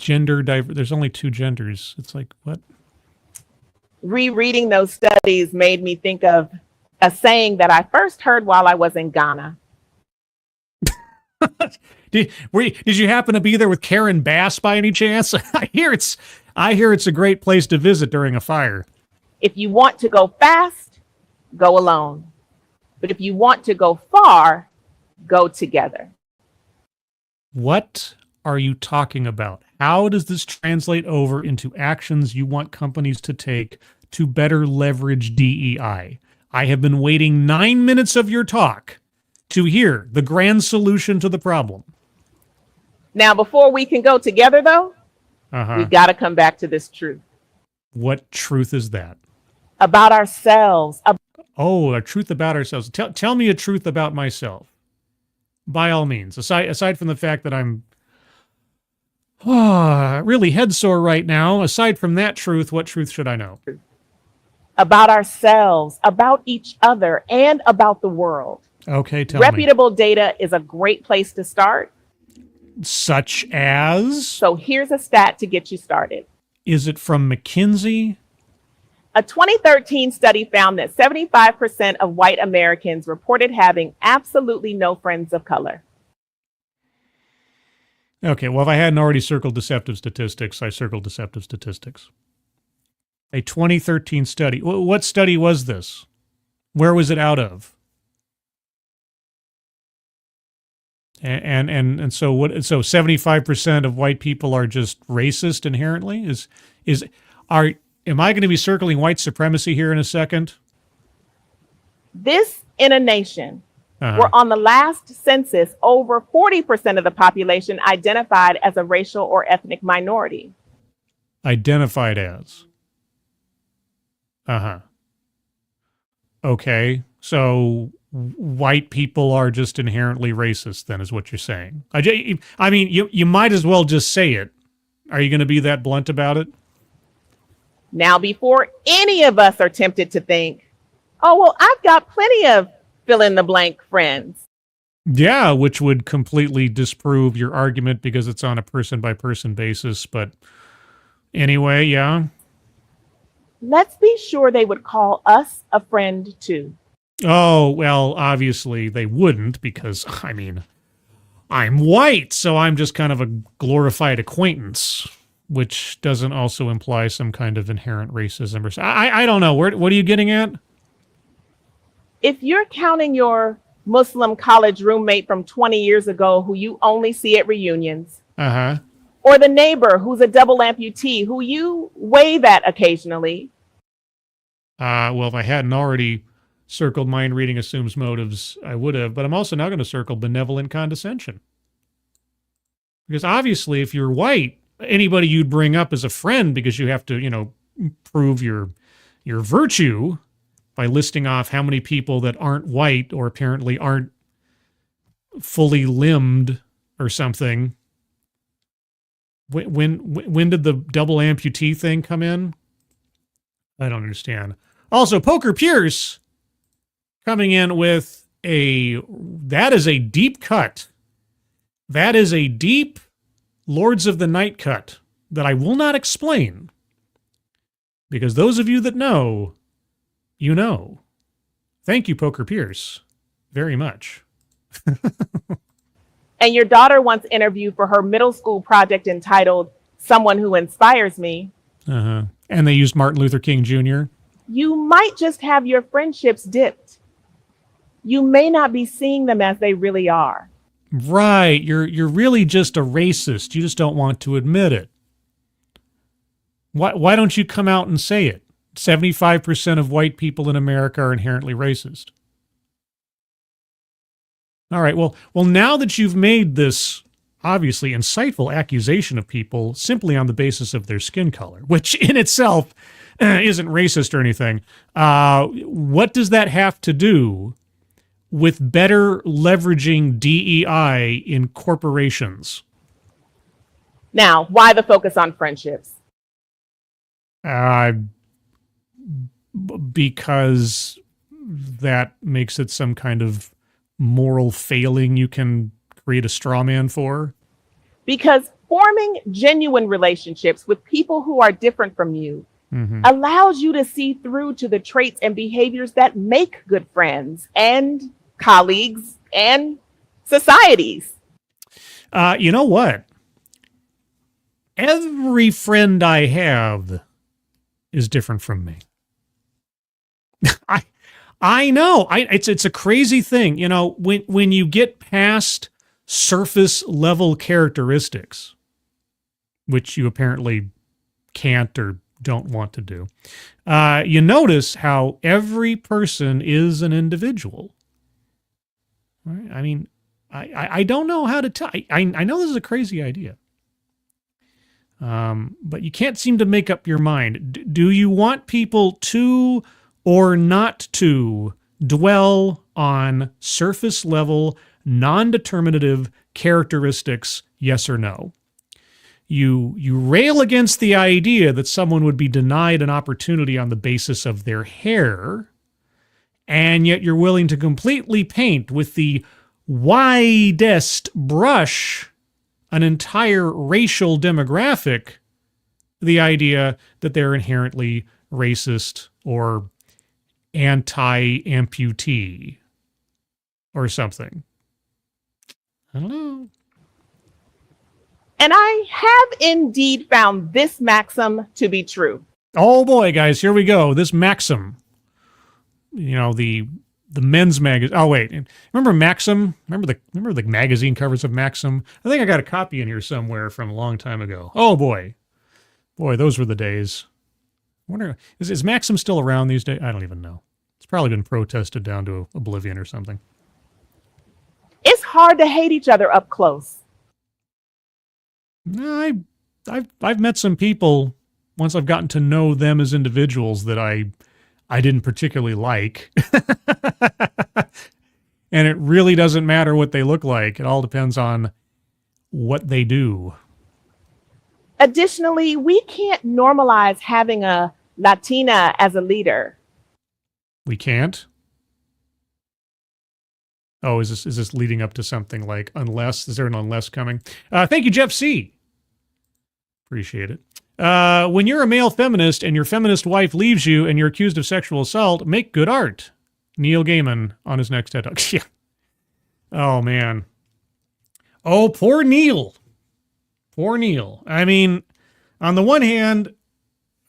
There's only two genders. It's like, what? Rereading those studies made me think of a saying that I first heard while I was in Ghana. Did you happen to be there with Karen Bass by any chance? I hear it's a great place to visit during a fire. If you want to go fast, go alone. But if you want to go far, go together. What are you talking about? How does this translate over into actions you want companies to take to better leverage DEI? I have been waiting 9 minutes of your talk to hear the grand solution to the problem. Now, before we can go together, though, we've got to come back to this truth. What truth is that? About ourselves. Oh, a truth about ourselves. Tell me a truth about myself. By all means. Aside from the fact that I'm really head sore right now, aside from that truth, what truth should I know? About ourselves, about each other, and about the world. Okay, tell me. Reputable data is a great place to start. Such as? So here's a stat to get you started. Is it from McKinsey? A 2013 study found that 75% of white Americans reported having absolutely no friends of color. Okay, well, if I hadn't already circled deceptive statistics, I circled deceptive statistics. A 2013 study. What study was this? Where was it out of? And so what? So 75% of white people are just racist inherently? Am I going to be circling white supremacy here in a second? This in a nation where on the last census, over 40% of the population identified as a racial or ethnic minority. Identified as. Okay, so white people are just inherently racist, then, is what you're saying. I mean, you might as well just say it. Are you going to be that blunt about it? Now, before any of us are tempted to think, oh, well, I've got plenty of fill in the blank friends. Yeah, which would completely disprove your argument because it's on a person-by-person basis. But anyway, yeah. Let's be sure they would call us a friend, too. Oh, well, obviously they wouldn't because, I mean, I'm white, so I'm just kind of a glorified acquaintance, which doesn't also imply some kind of inherent racism. Or I don't know. What are you getting at? If you're counting your Muslim college roommate from 20 years ago who you only see at reunions, or the neighbor who's a double amputee who you wave at occasionally. Well, if I hadn't already circled mind reading assumes motives, I would have, but I'm also now going to circle benevolent condescension. Because obviously, if you're white, anybody you'd bring up as a friend because you have to, you know, prove your virtue by listing off how many people that aren't white or apparently aren't fully limbed or something. When did the double amputee thing come in? I don't understand. Also, Poker Pierce coming in with that is a deep cut. That is a deep Lords of the Night cut that I will not explain. Because those of you that know, you know. Thank you, Poker Pierce, very much. And your daughter wants interviewed for her middle school project entitled Someone Who Inspires Me. And they used Martin Luther King Jr. You might just have your friendships dipped. You may not be seeing them as they really are. Right. You're really just a racist. You just don't want to admit it. Why don't you come out and say it? 75% of white people in America are inherently racist. All right. Well, now that you've made this obviously insightful accusation of people simply on the basis of their skin color, which in itself isn't racist or anything, what does that have to do with better leveraging DEI in corporations? Now, why the focus on friendships? Because that makes it some kind of moral failing you can create a straw man for? Because forming genuine relationships with people who are different from you allows you to see through to the traits and behaviors that make good friends and colleagues and societies. You know what? Every friend I have is different from me. I know. It's a crazy thing. You know, when you get past surface level characteristics, which you apparently can't or don't want to do, you notice how every person is an individual. Right? I mean, I don't know how to tell. I know this is a crazy idea. But you can't seem to make up your mind. Do you want people to or not to dwell on surface level, non-determinative characteristics, yes or no? You rail against the idea that someone would be denied an opportunity on the basis of their hair, and yet you're willing to completely paint with the widest brush an entire racial demographic, the idea that they're inherently racist or anti-amputee or something. I don't know. And I have indeed found this maxim to be true. Oh boy, guys, here we go. This maxim. You know, the men's magazine. Oh wait, remember Maxim? Remember the magazine covers of Maxim? I think I got a copy in here somewhere from a long time ago. Oh boy, those were the days. I wonder, is Maxim still around these days? I don't even know. It's probably been protested down to oblivion or something. It's hard to hate each other up close. I've met some people once I've gotten to know them as individuals that I didn't particularly like. And it really doesn't matter what they look like. It all depends on what they do. Additionally, we can't normalize having a Latina as a leader. We can't? Oh, is this leading up to something like unless? Is there an unless coming? Thank you, Jeff C. Appreciate it. When you're a male feminist and your feminist wife leaves you and you're accused of sexual assault, make good art. Neil Gaiman on his next TED Talk. Yeah. Oh, man. Oh, poor Neil. Poor Neil. I mean, on the one hand,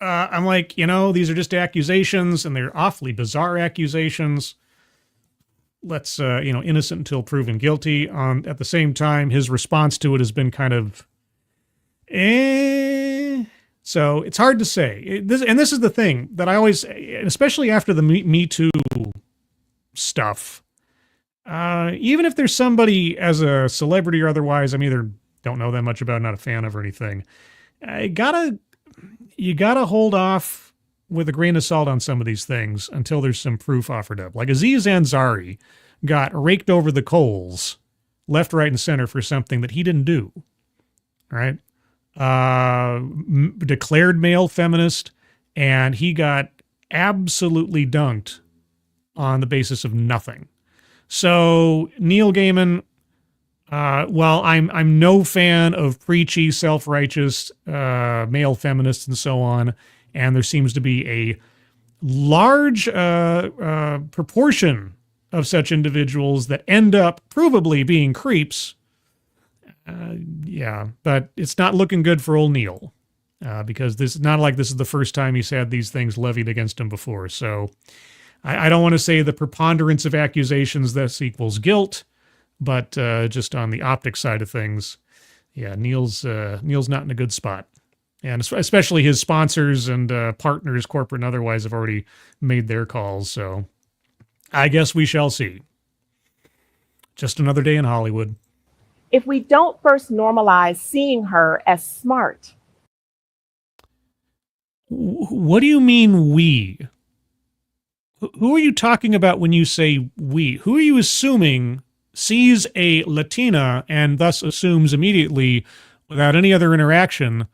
I'm like, these are just accusations and they're awfully bizarre accusations. Let's, innocent until proven guilty. At the same time, his response to it has been kind of, So it's hard to say. This is the thing that I always, especially after the Me Too stuff, even if there's somebody as a celebrity or otherwise, I'm either don't know that much about, not a fan of or anything, you gotta hold off with a grain of salt on some of these things until there's some proof offered up. Like Aziz Ansari got raked over the coals, left, right, and center for something that he didn't do. Right? Declared male feminist, and he got absolutely dunked on the basis of nothing. So Neil Gaiman, while I'm no fan of preachy, self-righteous male feminists and so on, and there seems to be a large proportion of such individuals that end up provably being creeps. Yeah, but it's not looking good for old Neil, because this is not like this is the first time he's had these things levied against him before. So I don't want to say the preponderance of accusations thus equals guilt, but just on the optic side of things, yeah, Neil's not in a good spot. And especially his sponsors and partners, corporate and otherwise, have already made their calls. So I guess we shall see. Just another day in Hollywood. If we don't first normalize seeing her as smart. What do you mean we? Who are you talking about when you say we? Who are you assuming sees a Latina and thus assumes immediately, without any other interaction,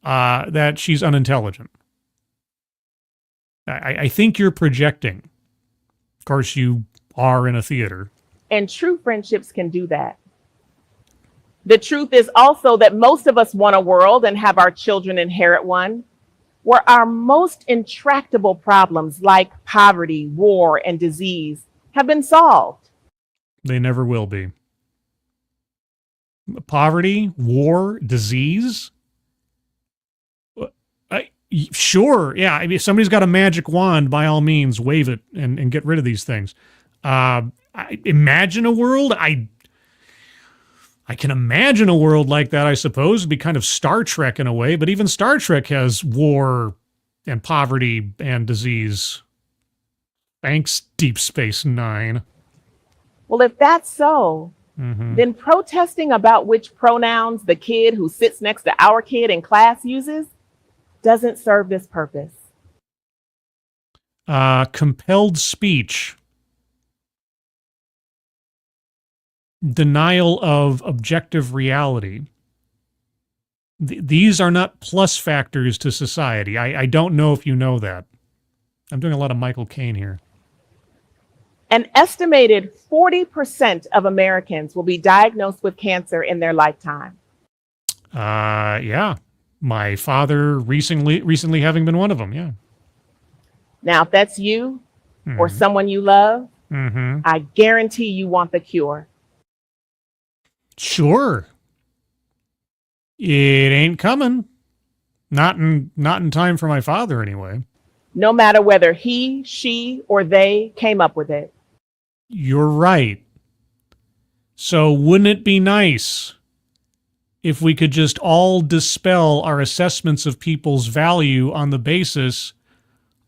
that she's unintelligent? I think you're projecting. Of course, you are in a theater. And true friendships can do that. The truth is also that most of us want a world and have our children inherit one where our most intractable problems like poverty, war, and disease have been solved. They never will be. Poverty, war, disease? Sure, yeah. I mean, if somebody's got a magic wand, by all means, wave it and get rid of these things. Imagine a world. I can imagine a world like that, I suppose. It'd be kind of Star Trek in a way, but even Star Trek has war and poverty and disease. Thanks, Deep Space Nine. Well, if that's so, then protesting about which pronouns the kid who sits next to our kid in class uses doesn't serve this purpose. Compelled speech. Denial of objective reality. These are not plus factors to society. I don't know if you know that. I'm doing a lot of Michael Caine here. An estimated 40% of Americans will be diagnosed with cancer in their lifetime. Yeah. My father recently having been one of them, yeah. Now, if that's you or someone you love, I guarantee you want the cure. Sure. It ain't coming. Not in time for my father, anyway. No matter whether he, she, or they came up with it. You're right. So wouldn't it be nice if we could just all dispel our assessments of people's value on the basis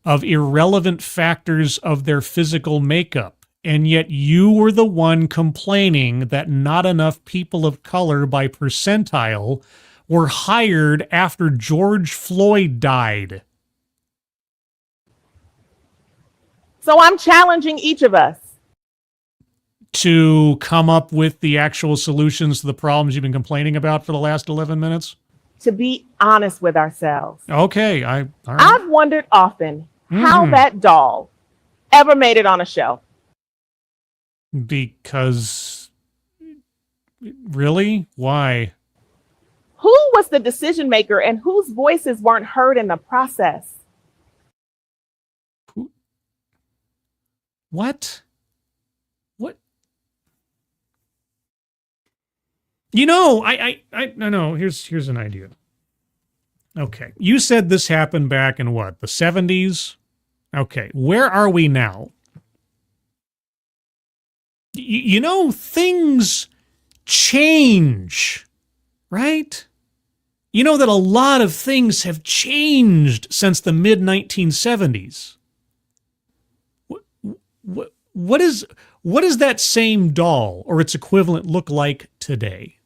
of irrelevant factors of their physical makeup? And yet you were the one complaining that not enough people of color by percentile were hired after George Floyd died. So I'm challenging each of us to come up with the actual solutions to the problems you've been complaining about for the last 11 minutes? to be honest with ourselves. Okay, all right. I've wondered often how that doll ever made it on a shelf. Because, really? Why? Who was the decision maker and whose voices weren't heard in the process? What? What? You know, no, here's an idea. Okay. You said this happened back in what, the 70s? Okay. Where are we now? You know, things change, right? You know that a lot of things have changed since the mid-1970s. What does that same doll or its equivalent look like today?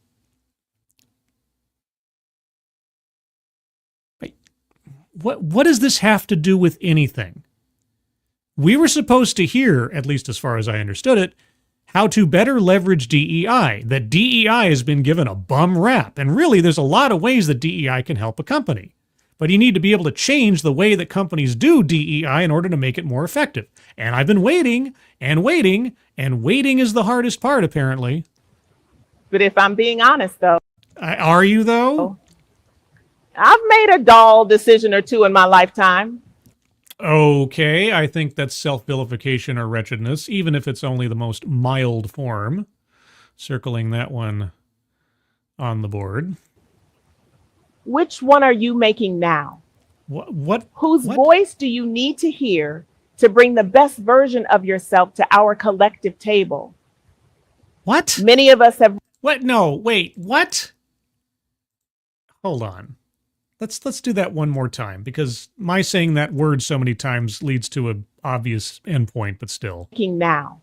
What does this have to do with anything? We were supposed to hear, at least as far as I understood it, how to better leverage DEI, that DEI has been given a bum rap. And really, there's a lot of ways that DEI can help a company. But you need to be able to change the way that companies do DEI in order to make it more effective. And I've been waiting and waiting, and waiting is the hardest part, apparently. But if I'm being honest, though. Are you, though? I've made a doll decision or two in my lifetime. Okay, I think that's self-vilification or wretchedness, even if it's only the most mild form. Circling that one on the board. Which one are you making now? What? Whose voice do you need to hear to bring the best version of yourself to our collective table? What? Many of us have... What? No, wait, what? Hold on. Let's do that one more time, because my saying that word so many times leads to an obvious endpoint, but still. Now,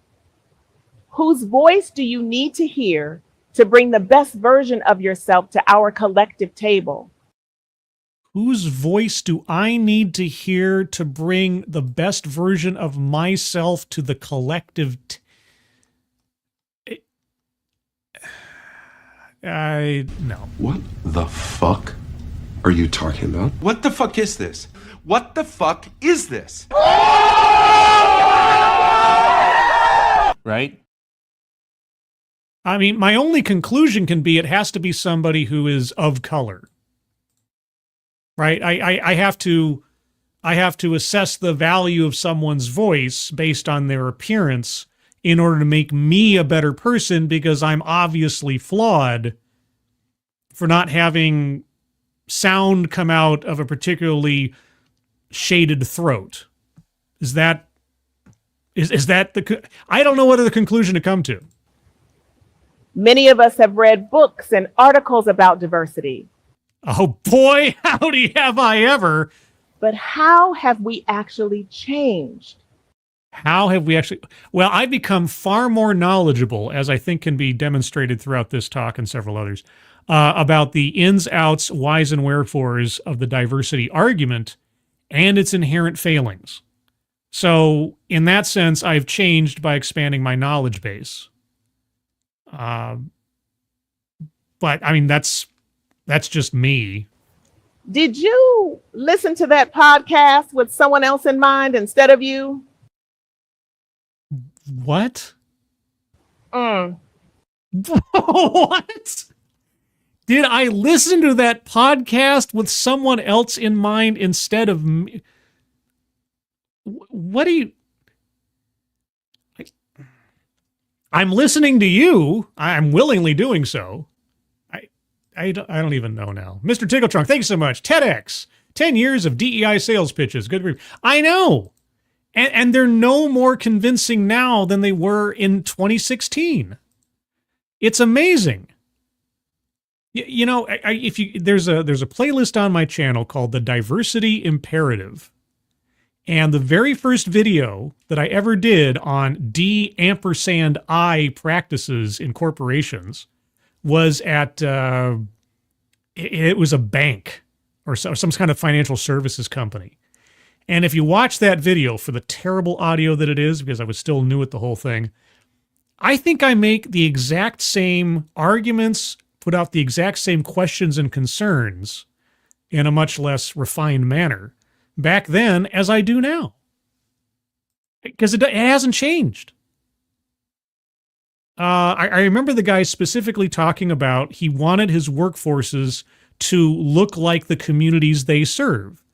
whose voice do you need to hear to bring the best version of yourself to our collective table? Whose voice do I need to hear to bring the best version of myself to the collective no. What the fuck are you talking about? What the fuck is this? What the fuck is this? Right? I mean, my only conclusion can be it has to be somebody who is of color. Right? I have to assess the value of someone's voice based on their appearance in order to make me a better person, because I'm obviously flawed for not having sound come out of a particularly shaded throat. Is that the... I don't know what other conclusion to come to. Many of us have read books and articles about diversity. Oh boy, howdy have I ever. But how have we actually changed? How have we actually... Well, I've become far more knowledgeable, as I think can be demonstrated throughout this talk and several others, about the ins, outs, whys, and wherefores of the diversity argument and its inherent failings. So, in that sense, I've changed by expanding my knowledge base. But, I mean, that's just me. Did you listen to that podcast with someone else in mind instead of you? What? Mm. What? Did I listen to that podcast with someone else in mind instead of me? What do you... I'm listening to you. I'm willingly doing so. I don't even know now. Mr. Tickletrunk, thank you so much. TEDx, 10 years of DEI sales pitches. Good brief. I know. And they're no more convincing now than they were in 2016. It's amazing. You know, there's a playlist on my channel called The Diversity Imperative. And the very first video that I ever did on D&I practices in corporations was at, it was a bank or some kind of financial services company. And if you watch that video, for the terrible audio that it is, because I was still new at the whole thing, I think I make the exact same arguments, put out the exact same questions and concerns in a much less refined manner back then as I do now. Because it hasn't changed. I remember the guy specifically talking about he wanted his workforces to look like the communities they serve.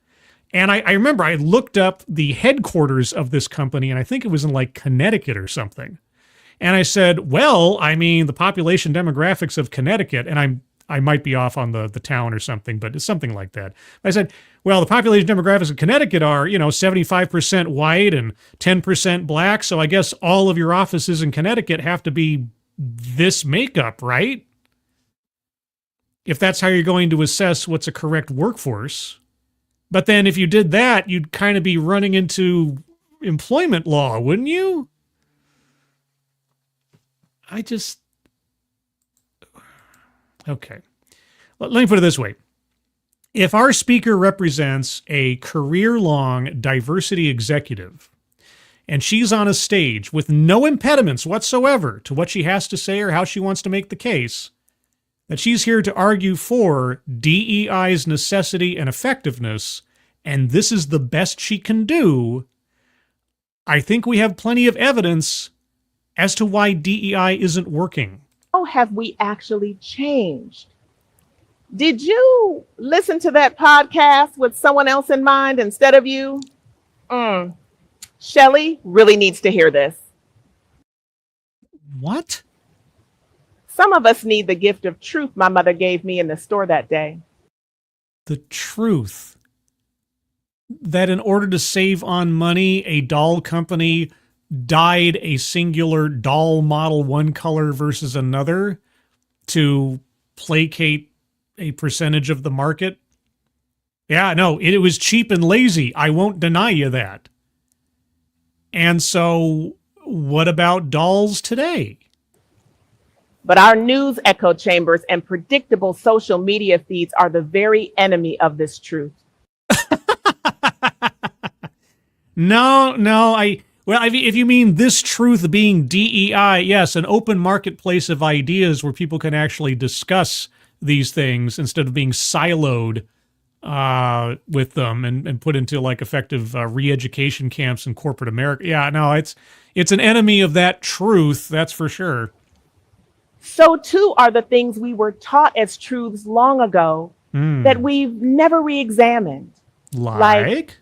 And I remember I looked up the headquarters of this company, and I think it was in like Connecticut or something. And I said, well, I mean, the population demographics of Connecticut, and I might be off on the town or something, but it's something like that. I said, well, the population demographics of Connecticut are, 75% white and 10% black. So I guess all of your offices in Connecticut have to be this makeup, right? If that's how you're going to assess what's a correct workforce. But then if you did that, you'd kind of be running into employment law, wouldn't you? Okay. Let me put it this way. If our speaker represents a career-long diversity executive, and she's on a stage with no impediments whatsoever to what she has to say or how she wants to make the case, that she's here to argue for DEI's necessity and effectiveness, and this is the best she can do, I think we have plenty of evidence as to why DEI isn't working. How have we actually changed? Did you listen to that podcast with someone else in mind instead of you? Shelley really needs to hear this. What? Some of us need the gift of truth my mother gave me in the store that day. The truth. That in order to save on money, a doll company dyed a singular doll model one color versus another to placate a percentage of the market. Yeah, no, it was cheap and lazy. I won't deny you that. And so what about dolls today? But our news echo chambers and predictable social media feeds are the very enemy of this truth. No, if you mean this truth being DEI, yes, an open marketplace of ideas where people can actually discuss these things instead of being siloed with them and put into like effective re-education camps in corporate America. Yeah, no, it's an enemy of that truth, that's for sure. So too are the things we were taught as truths long ago that we've never re-examined. Like,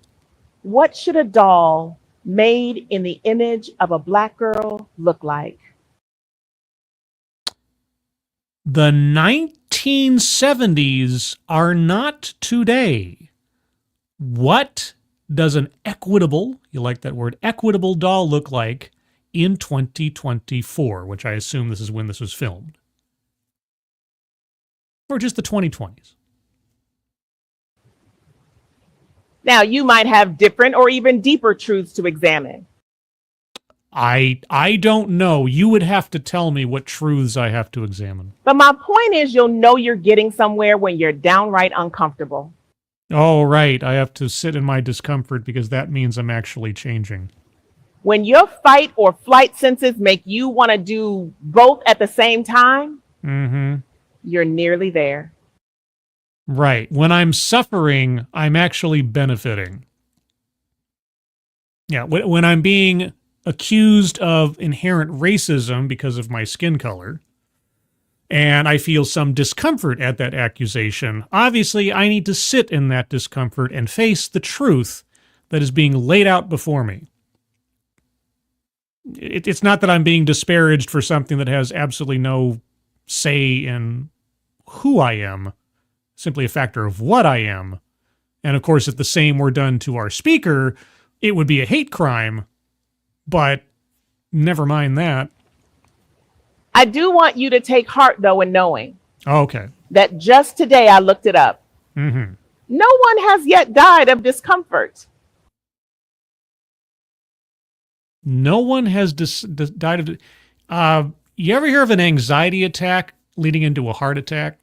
what should a doll made in the image of a Black girl look like? The 1970s are not today. What does an equitable, you like that word, equitable doll look like in 2024, which I assume this is when this was filmed? Or just the 2020s? Now, you might have different or even deeper truths to examine. I don't know. You would have to tell me what truths I have to examine. But my point is, you'll know you're getting somewhere when you're downright uncomfortable. Oh, right. I have to sit in my discomfort because that means I'm actually changing. When your fight or flight senses make you want to do both at the same time, you're nearly there. Right. When I'm suffering, I'm actually benefiting. Yeah, when I'm being accused of inherent racism because of my skin color, and I feel some discomfort at that accusation, obviously I need to sit in that discomfort and face the truth that is being laid out before me. It's not that I'm being disparaged for something that has absolutely no say in who I am, simply a factor of what I am. And of course, if the same were done to our speaker, it would be a hate crime. But never mind that. I do want you to take heart, though, in knowing that just today I looked it up. No one has yet died of discomfort. No one has died of... you ever hear of an anxiety attack leading into a heart attack?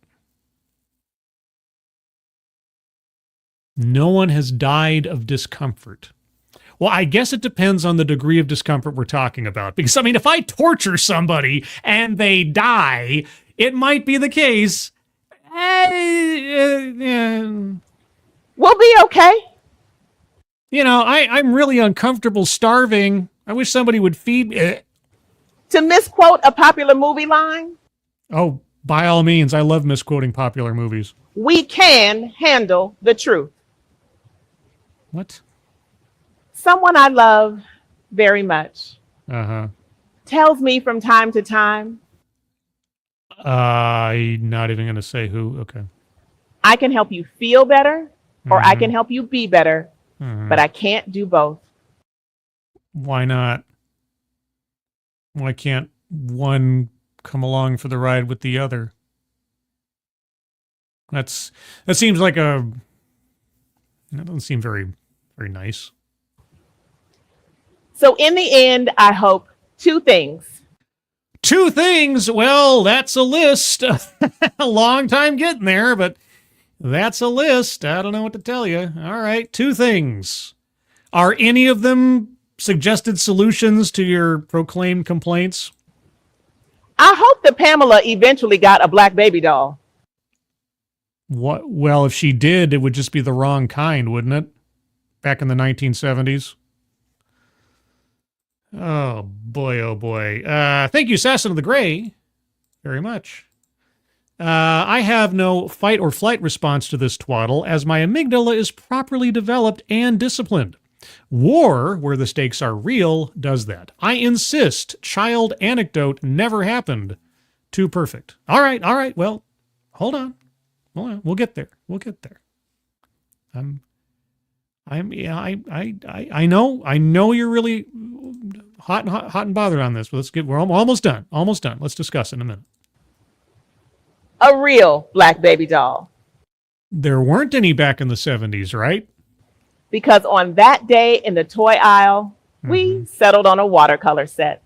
No one has died of discomfort. Well, I guess it depends on the degree of discomfort we're talking about. Because, I mean, if I torture somebody and they die, it might be the case. We'll be okay. You know, I'm really uncomfortable starving. I wish somebody would feed me. To misquote a popular movie line, Oh, by all means, I love misquoting popular movies. we can handle the truth. What? Someone I love very much Uh-huh. tells me from time to time, I'm not even going to say who. Okay. I can help you feel better or I Mhm. can help you be better, Mhm. but I can't do both. Why not? Why can't one come along for the ride with the other? That seems like that doesn't seem very, very nice. So in the end, I hope two things. Two things. Well, that's a list. A long time getting there, but that's a list. I don't know what to tell you. All right. Two things. Are any of them suggested solutions to your proclaimed complaints? I hope that Pamela eventually got a black baby doll. What? Well, if she did, it would just be the wrong kind, wouldn't it? Back in the 1970s. Oh boy, oh boy. Thank you, Sasson of the Gray, very much. I have no fight or flight response to this twaddle, as my amygdala is properly developed and disciplined. War, where the stakes are real, does that. I insist. Child anecdote never happened. Too perfect. All right. Well, hold on. We'll get there. I know you're really hot and bothered on this. But we're almost done. Let's discuss it in a minute. A real black baby doll. There weren't any back in the 70s, right? Because on that day in the toy aisle, we settled on a watercolor set.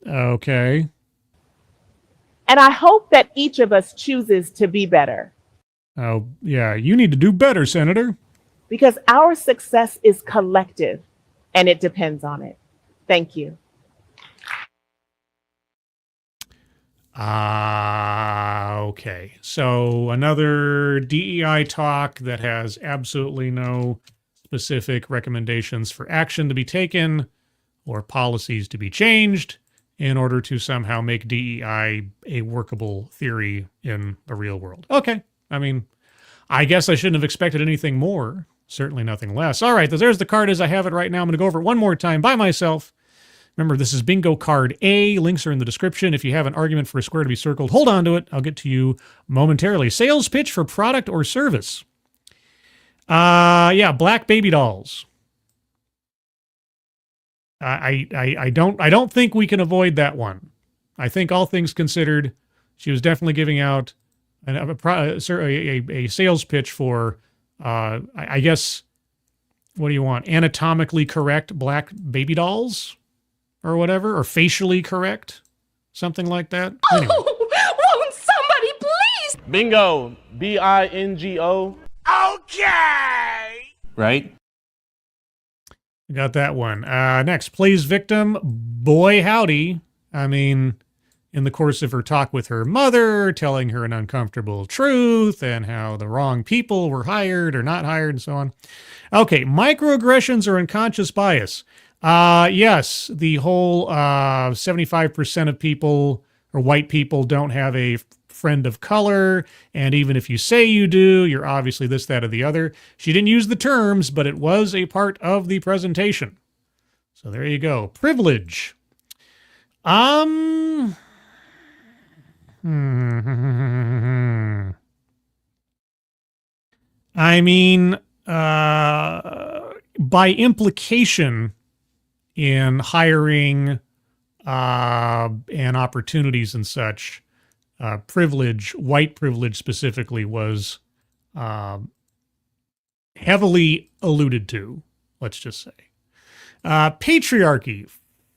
Okay. And I hope that each of us chooses to be better. Oh, yeah, you need to do better, Senator. Because our success is collective and it depends on it. Thank you. Okay. So another DEI talk that has absolutely no specific recommendations for action to be taken or policies to be changed in order to somehow make DEI a workable theory in the real world. Okay. I mean, I guess I shouldn't have expected anything more. Certainly nothing less. All right. There's the card as I have it right now. I'm going to go over it one more time by myself. Remember, this is bingo card A. Links are in the description. If you have an argument for a square to be circled, hold on to it. I'll get to you momentarily. Sales pitch for product or service. Yeah, black baby dolls. I don't think we can avoid that one. I think all things considered, she was definitely giving out a sales pitch for, I guess, what do you want? Anatomically correct black baby dolls? Or whatever, or facially correct, something like that. Anyway. Oh, won't somebody please? Bingo, B-I-N-G-O. Okay! Right? Got that one. Next, plays victim. Boy, howdy. I mean, in the course of her talk with her mother, telling her an uncomfortable truth and how the wrong people were hired or not hired and so on. Okay, microaggressions or unconscious bias. Yes, the whole 75% of people or white people don't have a friend of color, and even if you say you do, you're obviously this, that, or the other. She didn't use the terms, but it was a part of the presentation. So there you go. Privilege. I mean, by implication, in hiring and opportunities and such, privilege, white privilege specifically, was heavily alluded to, let's just say. Patriarchy.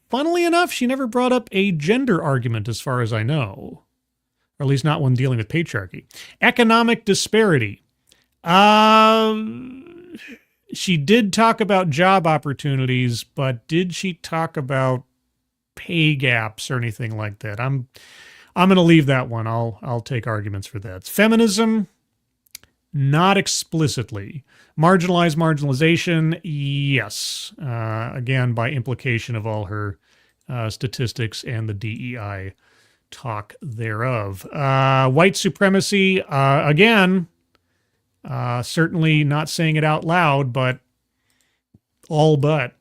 Funnily enough, she never brought up a gender argument as far as I know, or at least not when dealing with patriarchy. Economic disparity. She did talk about job opportunities, but did she talk about pay gaps or anything like that? I'm I'm going to leave that one. I'll take arguments for that. Feminism, not explicitly. Marginalization, yes. Again, by implication of all her statistics and the DEI talk thereof. White supremacy, again, certainly not saying it out loud, but all but.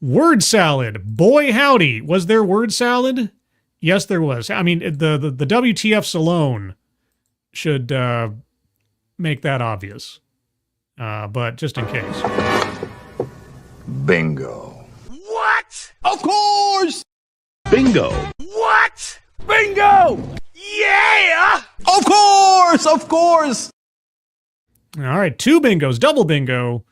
Word salad, boy howdy. Was there word salad? Yes, there was. I mean, the WTFs alone should make that obvious. But just in case. Bingo. What? Of course! Bingo. What? Bingo! Yeah! Of course! Of course! All right, 2 bingos, double bingo.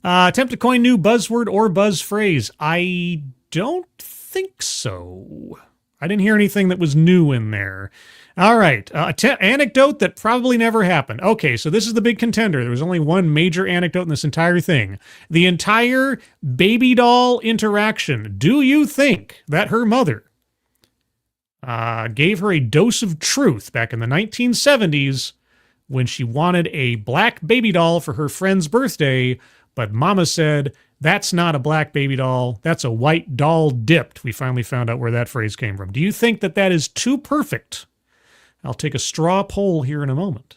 Attempt to coin new buzzword or buzz phrase. I don't think so. I didn't hear anything that was new in there. All right, anecdote that probably never happened. Okay, so this is the big contender. There was only one major anecdote in this entire thing. The entire baby doll interaction. Do you think that her mother gave her a dose of truth back in the 1970s when she wanted a black baby doll for her friend's birthday, but Mama said, that's not a black baby doll, that's a white doll dipped? We finally found out where that phrase came from. Do you think that that is too perfect? I'll take a straw poll here in a moment.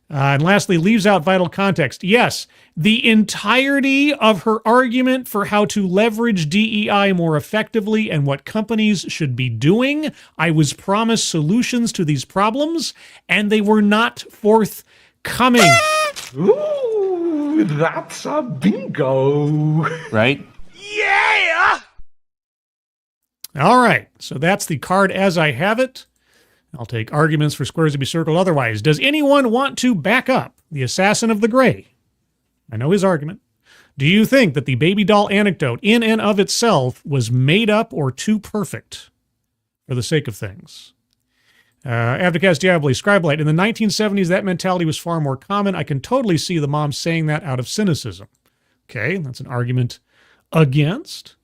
And lastly, leaves out vital context. Yes, the entirety of her argument for how to leverage DEI more effectively and what companies should be doing. I was promised solutions to these problems, and they were not forthcoming. Ooh, that's a bingo. Right? Yeah! All right, so that's the card as I have it. I'll take arguments for squares to be circled otherwise. Does anyone want to back up the assassin of the gray? I know his argument. Do you think that the baby doll anecdote in and of itself was made up or too perfect for the sake of things? Abdicast Diaboli, Scribelite. In the 1970s, that mentality was far more common. I can totally see the mom saying that out of cynicism. Okay, that's an argument against.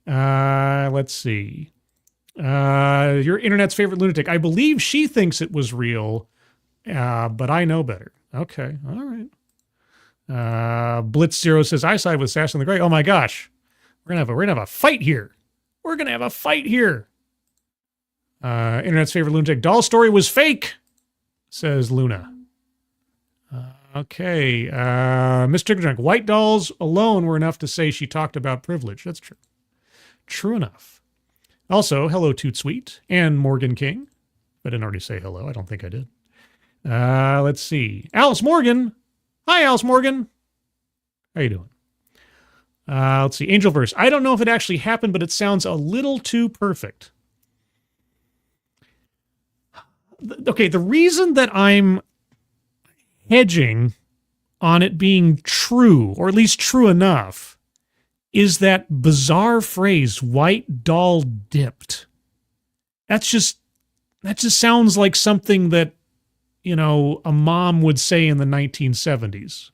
Let's see. Your internet's favorite lunatic. I believe she thinks it was real, but I know better. Okay, all right. Blitz Zero says, I side with Assassin the Gray. Oh my gosh. We're gonna have a fight here. We're gonna have a fight here. Internet's favorite lunatic. Doll story was fake, says Luna. Okay. Mr. Drunk. White dolls alone were enough to say she talked about privilege. That's true. True enough. Also, hello, Toot Sweet and Morgan King. I didn't already say hello. I don't think I did. Let's see. Alice Morgan. Hi, Alice Morgan. How you doing? Let's see. Angelverse. I don't know if it actually happened, but it sounds a little too perfect. Okay, the reason that I'm hedging on it being true, or at least true enough, is that bizarre phrase, white doll dipped. That just sounds like something that, you know, a mom would say in the 1970s.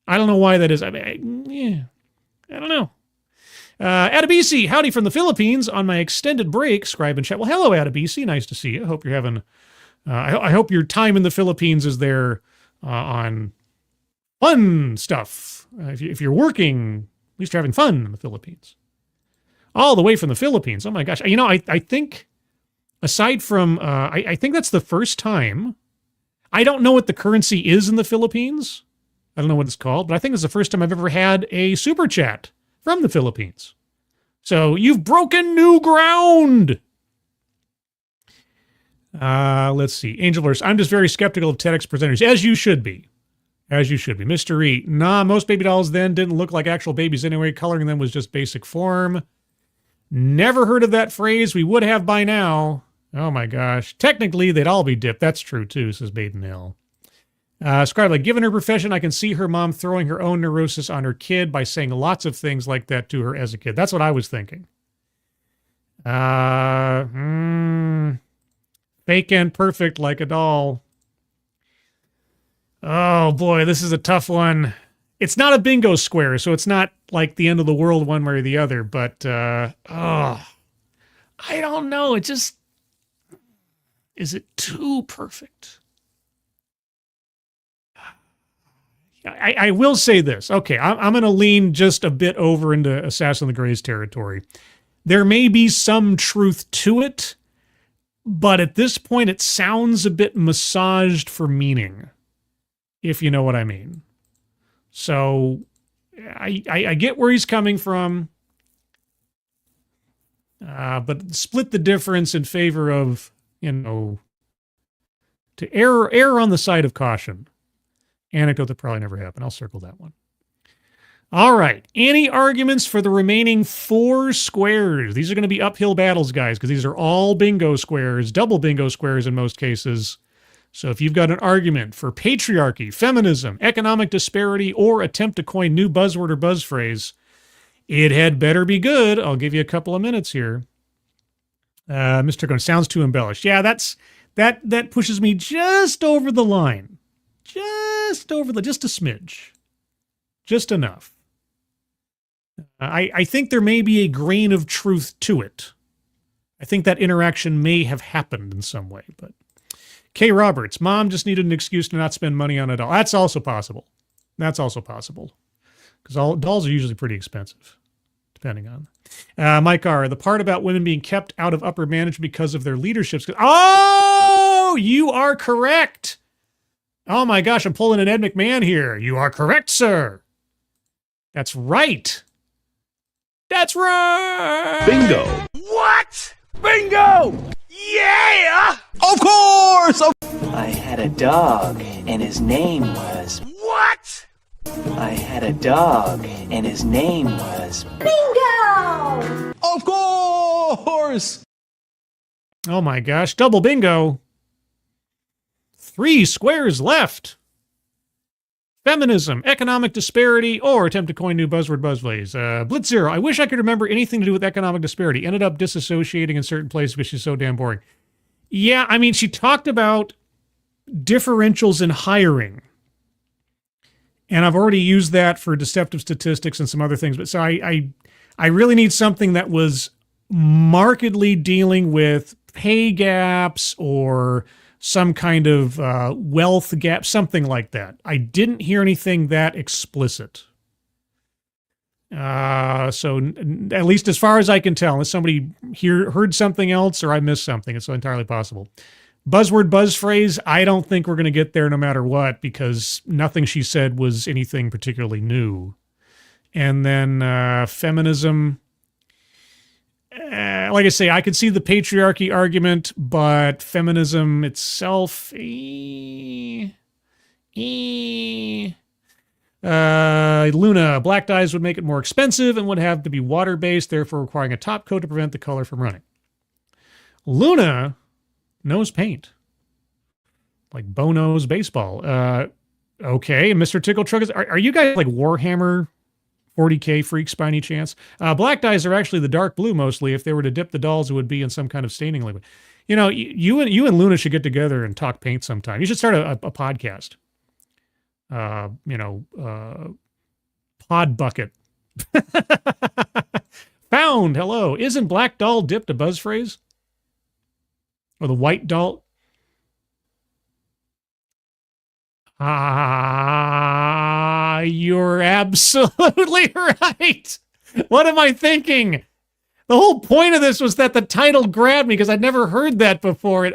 I don't know why that is. I don't know. Adabisi, howdy from the Philippines on my extended break, scribe and chat. Well, hello, Adabisi. Nice to see you. I hope you're having, I hope your time in the Philippines is there on fun stuff. If you're working, at least you're having fun in the Philippines. All the way from the Philippines. Oh my gosh. You know, I think, aside from, I think that's the first time. I don't know what the currency is in the Philippines. I don't know what it's called, but I think it's the first time I've ever had a super chat from the Philippines. So you've broken new ground. Let's see. Angelverse. I'm just very skeptical of TEDx presenters, as you should be. As you should be. Mr. E. Nah, most baby dolls then didn't look like actual babies anyway. Coloring them was just basic form. Never heard of that phrase. We would have by now. Oh my gosh. Technically, they'd all be dipped. That's true too, says Baden Hill. Scribe, given her profession, I can see her mom throwing her own neurosis on her kid by saying lots of things like that to her as a kid. That's what I was thinking. Fake and perfect like a doll. Oh boy, this is a tough one. It's not a bingo square, so it's not like the end of the world one way or the other, but I don't know. It just, Is it too perfect? I will say this. Okay, I'm going to lean just a bit over into Assassin of the Greys territory. There may be some truth to it, but at this point it sounds a bit massaged for meaning, if you know what I mean. So I get where he's coming from, but split the difference in favor of, to err on the side of caution. Anecdote that probably never happened. I'll circle that one. All right. Any arguments for the remaining 4 squares? These are going to be uphill battles, guys, because these are all bingo squares, double bingo squares in most cases. So if you've got an argument for patriarchy, feminism, economic disparity, or attempt to coin new buzzword or buzz phrase, it had better be good. I'll give you a couple of minutes here. Mr. Cohn, sounds too embellished. Yeah, that pushes me just over the line. Just a smidge. Just enough. I think there may be a grain of truth to it. I think that interaction may have happened in some way, but Kay Roberts, mom just needed an excuse to not spend money on a doll. That's also possible. Because dolls are usually pretty expensive, depending on. Mike R., the part about women being kept out of upper management because of their leadership skills. Oh, you are correct. Oh my gosh, I'm pulling an Ed McMahon here. You are correct, sir. That's right. That's right. Bingo. What? Bingo! Yeah! Of course! I had a dog, and his name was... What? I had a dog, and his name was... Bingo! Of course! Oh my gosh, double bingo. 3 squares left. Feminism, economic disparity, or attempt to coin new buzzword buzzways. Blitz Zero, I wish I could remember anything to do with economic disparity. Ended up disassociating in certain places because she's so damn boring. Yeah, I mean, she talked about differentials in hiring. And I've already used that for deceptive statistics and some other things. But so I really need something that was markedly dealing with pay gaps or some kind of wealth gap, something like that. I didn't hear anything that explicit. So at least as far as I can tell, unless somebody heard something else or I missed something, it's entirely possible. Buzzword, buzz phrase, I don't think we're going to get there no matter what, because nothing she said was anything particularly new. And then feminism, like I say, I could see the patriarchy argument, but feminism itself, Luna, black dyes would make it more expensive and would have to be water-based, therefore requiring a top coat to prevent the color from running. Luna knows paint. Like Bono's baseball. Okay, and Mr. Tickle Truck, are you guys like Warhammer 40K freaks by any chance? Black dyes are actually the dark blue mostly. If they were to dip the dolls, it would be in some kind of staining liquid. You know, you and Luna should get together and talk paint sometime. You should start a podcast. Pod Bucket. Found, hello. Isn't black doll dipped a buzz phrase? Or the white doll? You're absolutely right. What am I thinking? The whole point of this was that the title grabbed me because I'd never heard that before.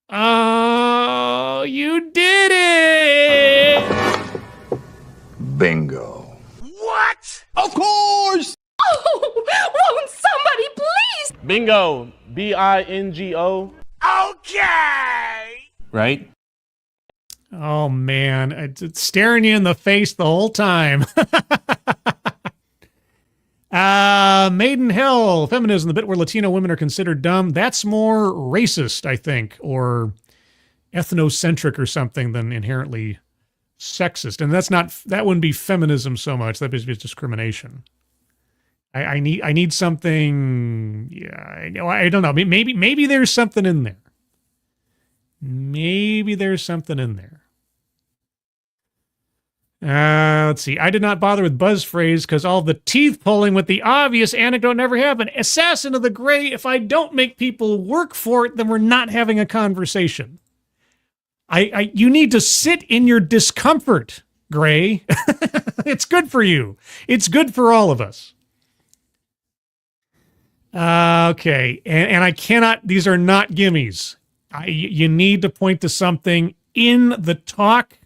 Oh, you did it! Bingo. What? Of course! Oh, won't somebody please? Bingo. B-I-N-G-O. Okay! Right? Oh, man. It's staring you in the face the whole time. Maiden Hell, feminism, the bit where Latino women are considered dumb. That's more racist, I think, or ethnocentric or something than inherently sexist. And that wouldn't be feminism so much. That'd be discrimination. I need something. Yeah, I don't know. Maybe there's something in there. Maybe there's something in there. Let's see. I did not bother with buzz phrase because all the teeth pulling with the obvious anecdote never happened. Assassin of the Gray, if I don't make people work for it, then we're not having a conversation. You need to sit in your discomfort, Gray. It's good for you. It's good for all of us. Okay. And I cannot, these are not gimmies. You need to point to something in the talk.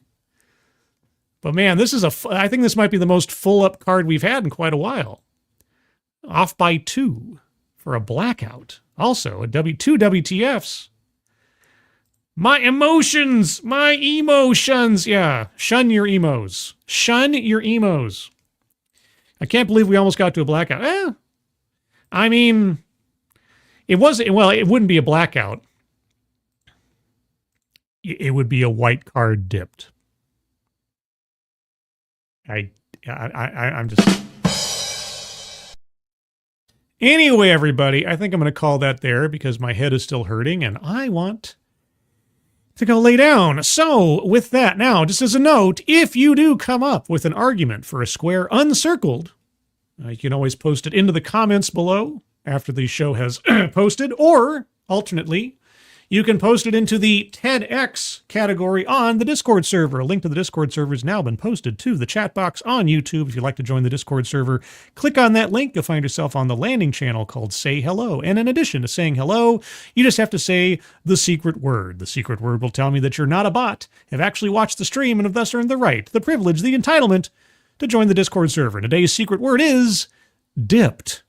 But man, this is I think this might be the most full up card we've had in quite a while. Off by 2 for a blackout. Also, two WTFs. My emotions. Yeah. Shun your emos. Shun your emos. I can't believe we almost got to a blackout. I mean, it wouldn't be a blackout. It would be a white card dipped. I'm just... Anyway, everybody, I think I'm going to call that there because my head is still hurting and I want to go lay down. So, with that, now, just as a note, if you do come up with an argument for a square uncircled, you can always post it into the comments below after the show has posted, or, alternately, you can post it into the TEDx category on the Discord server. A link to the Discord server has now been posted to the chat box on YouTube. If you'd like to join the Discord server, click on that link. You'll find yourself on the landing channel called Say Hello. And in addition to saying hello, you just have to say the secret word. The secret word will tell me that you're not a bot, have actually watched the stream, and have thus earned the right, the privilege, the entitlement to join the Discord server. Today's secret word is dipped.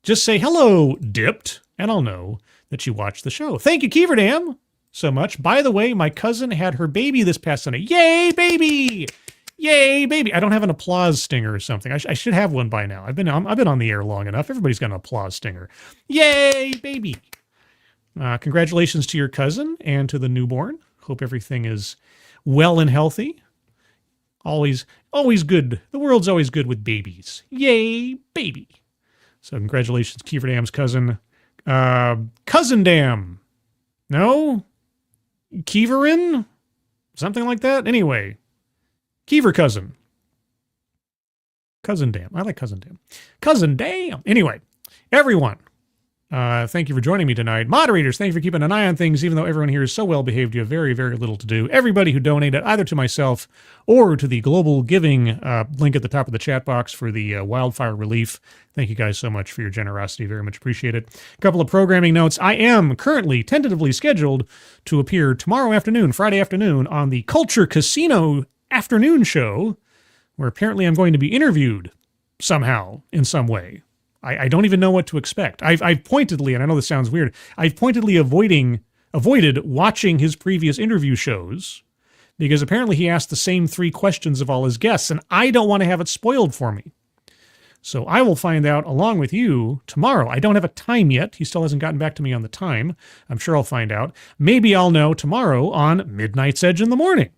Just say hello, dipped, and I'll know that you watched the show. Thank you, Keeverdam, so much. By the way, my cousin had her baby this past Sunday. Yay, baby! Yay, baby! I don't have an applause stinger or something. I should have one by now. I've been on the air long enough. Everybody's got an applause stinger. Yay, baby! Congratulations to your cousin and to the newborn. Hope everything is well and healthy. Always good. The world's always good with babies. Yay, baby! So congratulations, Keeverdam's cousin. Cousin Dam. No? Keeverin? Something like that? Anyway. Keever cousin. Cousin Dam. I like Cousin Dam. Cousin Dam. Anyway, everyone, thank you for joining me tonight. Moderators, thank you for keeping an eye on things, even though everyone here is so well behaved, you have very, very little to do. Everybody who donated, either to myself or to the global giving link at the top of the chat box for the wildfire relief, thank you guys so much for your generosity. Very much appreciate it. A couple of programming notes. I am currently tentatively scheduled to appear tomorrow afternoon, Friday afternoon, on the Culture Casino afternoon show, where apparently I'm going to be interviewed somehow, in some way. I don't even know what to expect. I've pointedly, and I know this sounds weird, I've pointedly avoided watching his previous interview shows because apparently he asked the same 3 questions of all his guests, and I don't want to have it spoiled for me. So I will find out along with you tomorrow. I don't have a time yet. He still hasn't gotten back to me on the time. I'm sure I'll find out. Maybe I'll know tomorrow on Midnight's Edge in the morning.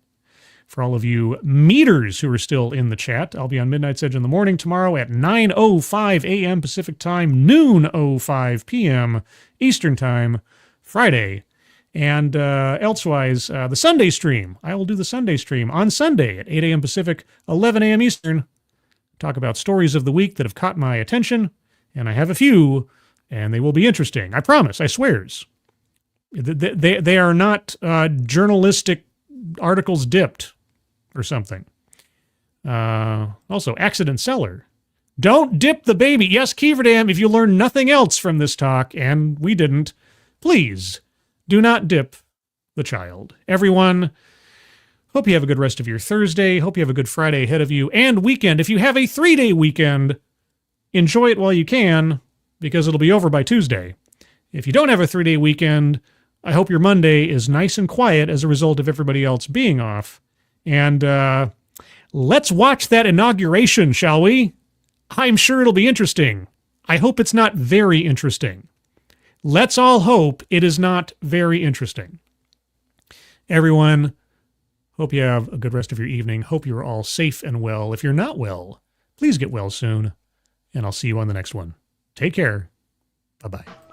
For all of you meters who are still in the chat, I'll be on Midnight's Edge in the morning tomorrow at 9:05 a.m. Pacific Time, noon 05 p.m. Eastern Time, Friday. And elsewise, the Sunday stream. I will do the Sunday stream on Sunday at 8 a.m. Pacific, 11 a.m. Eastern. Talk about stories of the week that have caught my attention, and I have a few, and they will be interesting. I promise, I swears. They are not journalistic articles dipped or something. Also, Accident Seller. Don't dip the baby. Yes, Keeverdam, if you learn nothing else from this talk, and we didn't, please do not dip the child. Everyone, hope you have a good rest of your Thursday. Hope you have a good Friday ahead of you and weekend. If you have a 3-day weekend, enjoy it while you can, because it'll be over by Tuesday. If you don't have a 3-day weekend, I hope your Monday is nice and quiet as a result of everybody else being off. And let's watch that inauguration, shall we? I'm sure it'll be interesting. I hope it's not very interesting. Let's all hope it is not very interesting. Everyone, hope you have a good rest of your evening. Hope you're all safe and well. If you're not well, please get well soon. And I'll see you on the next one. Take care. Bye-bye.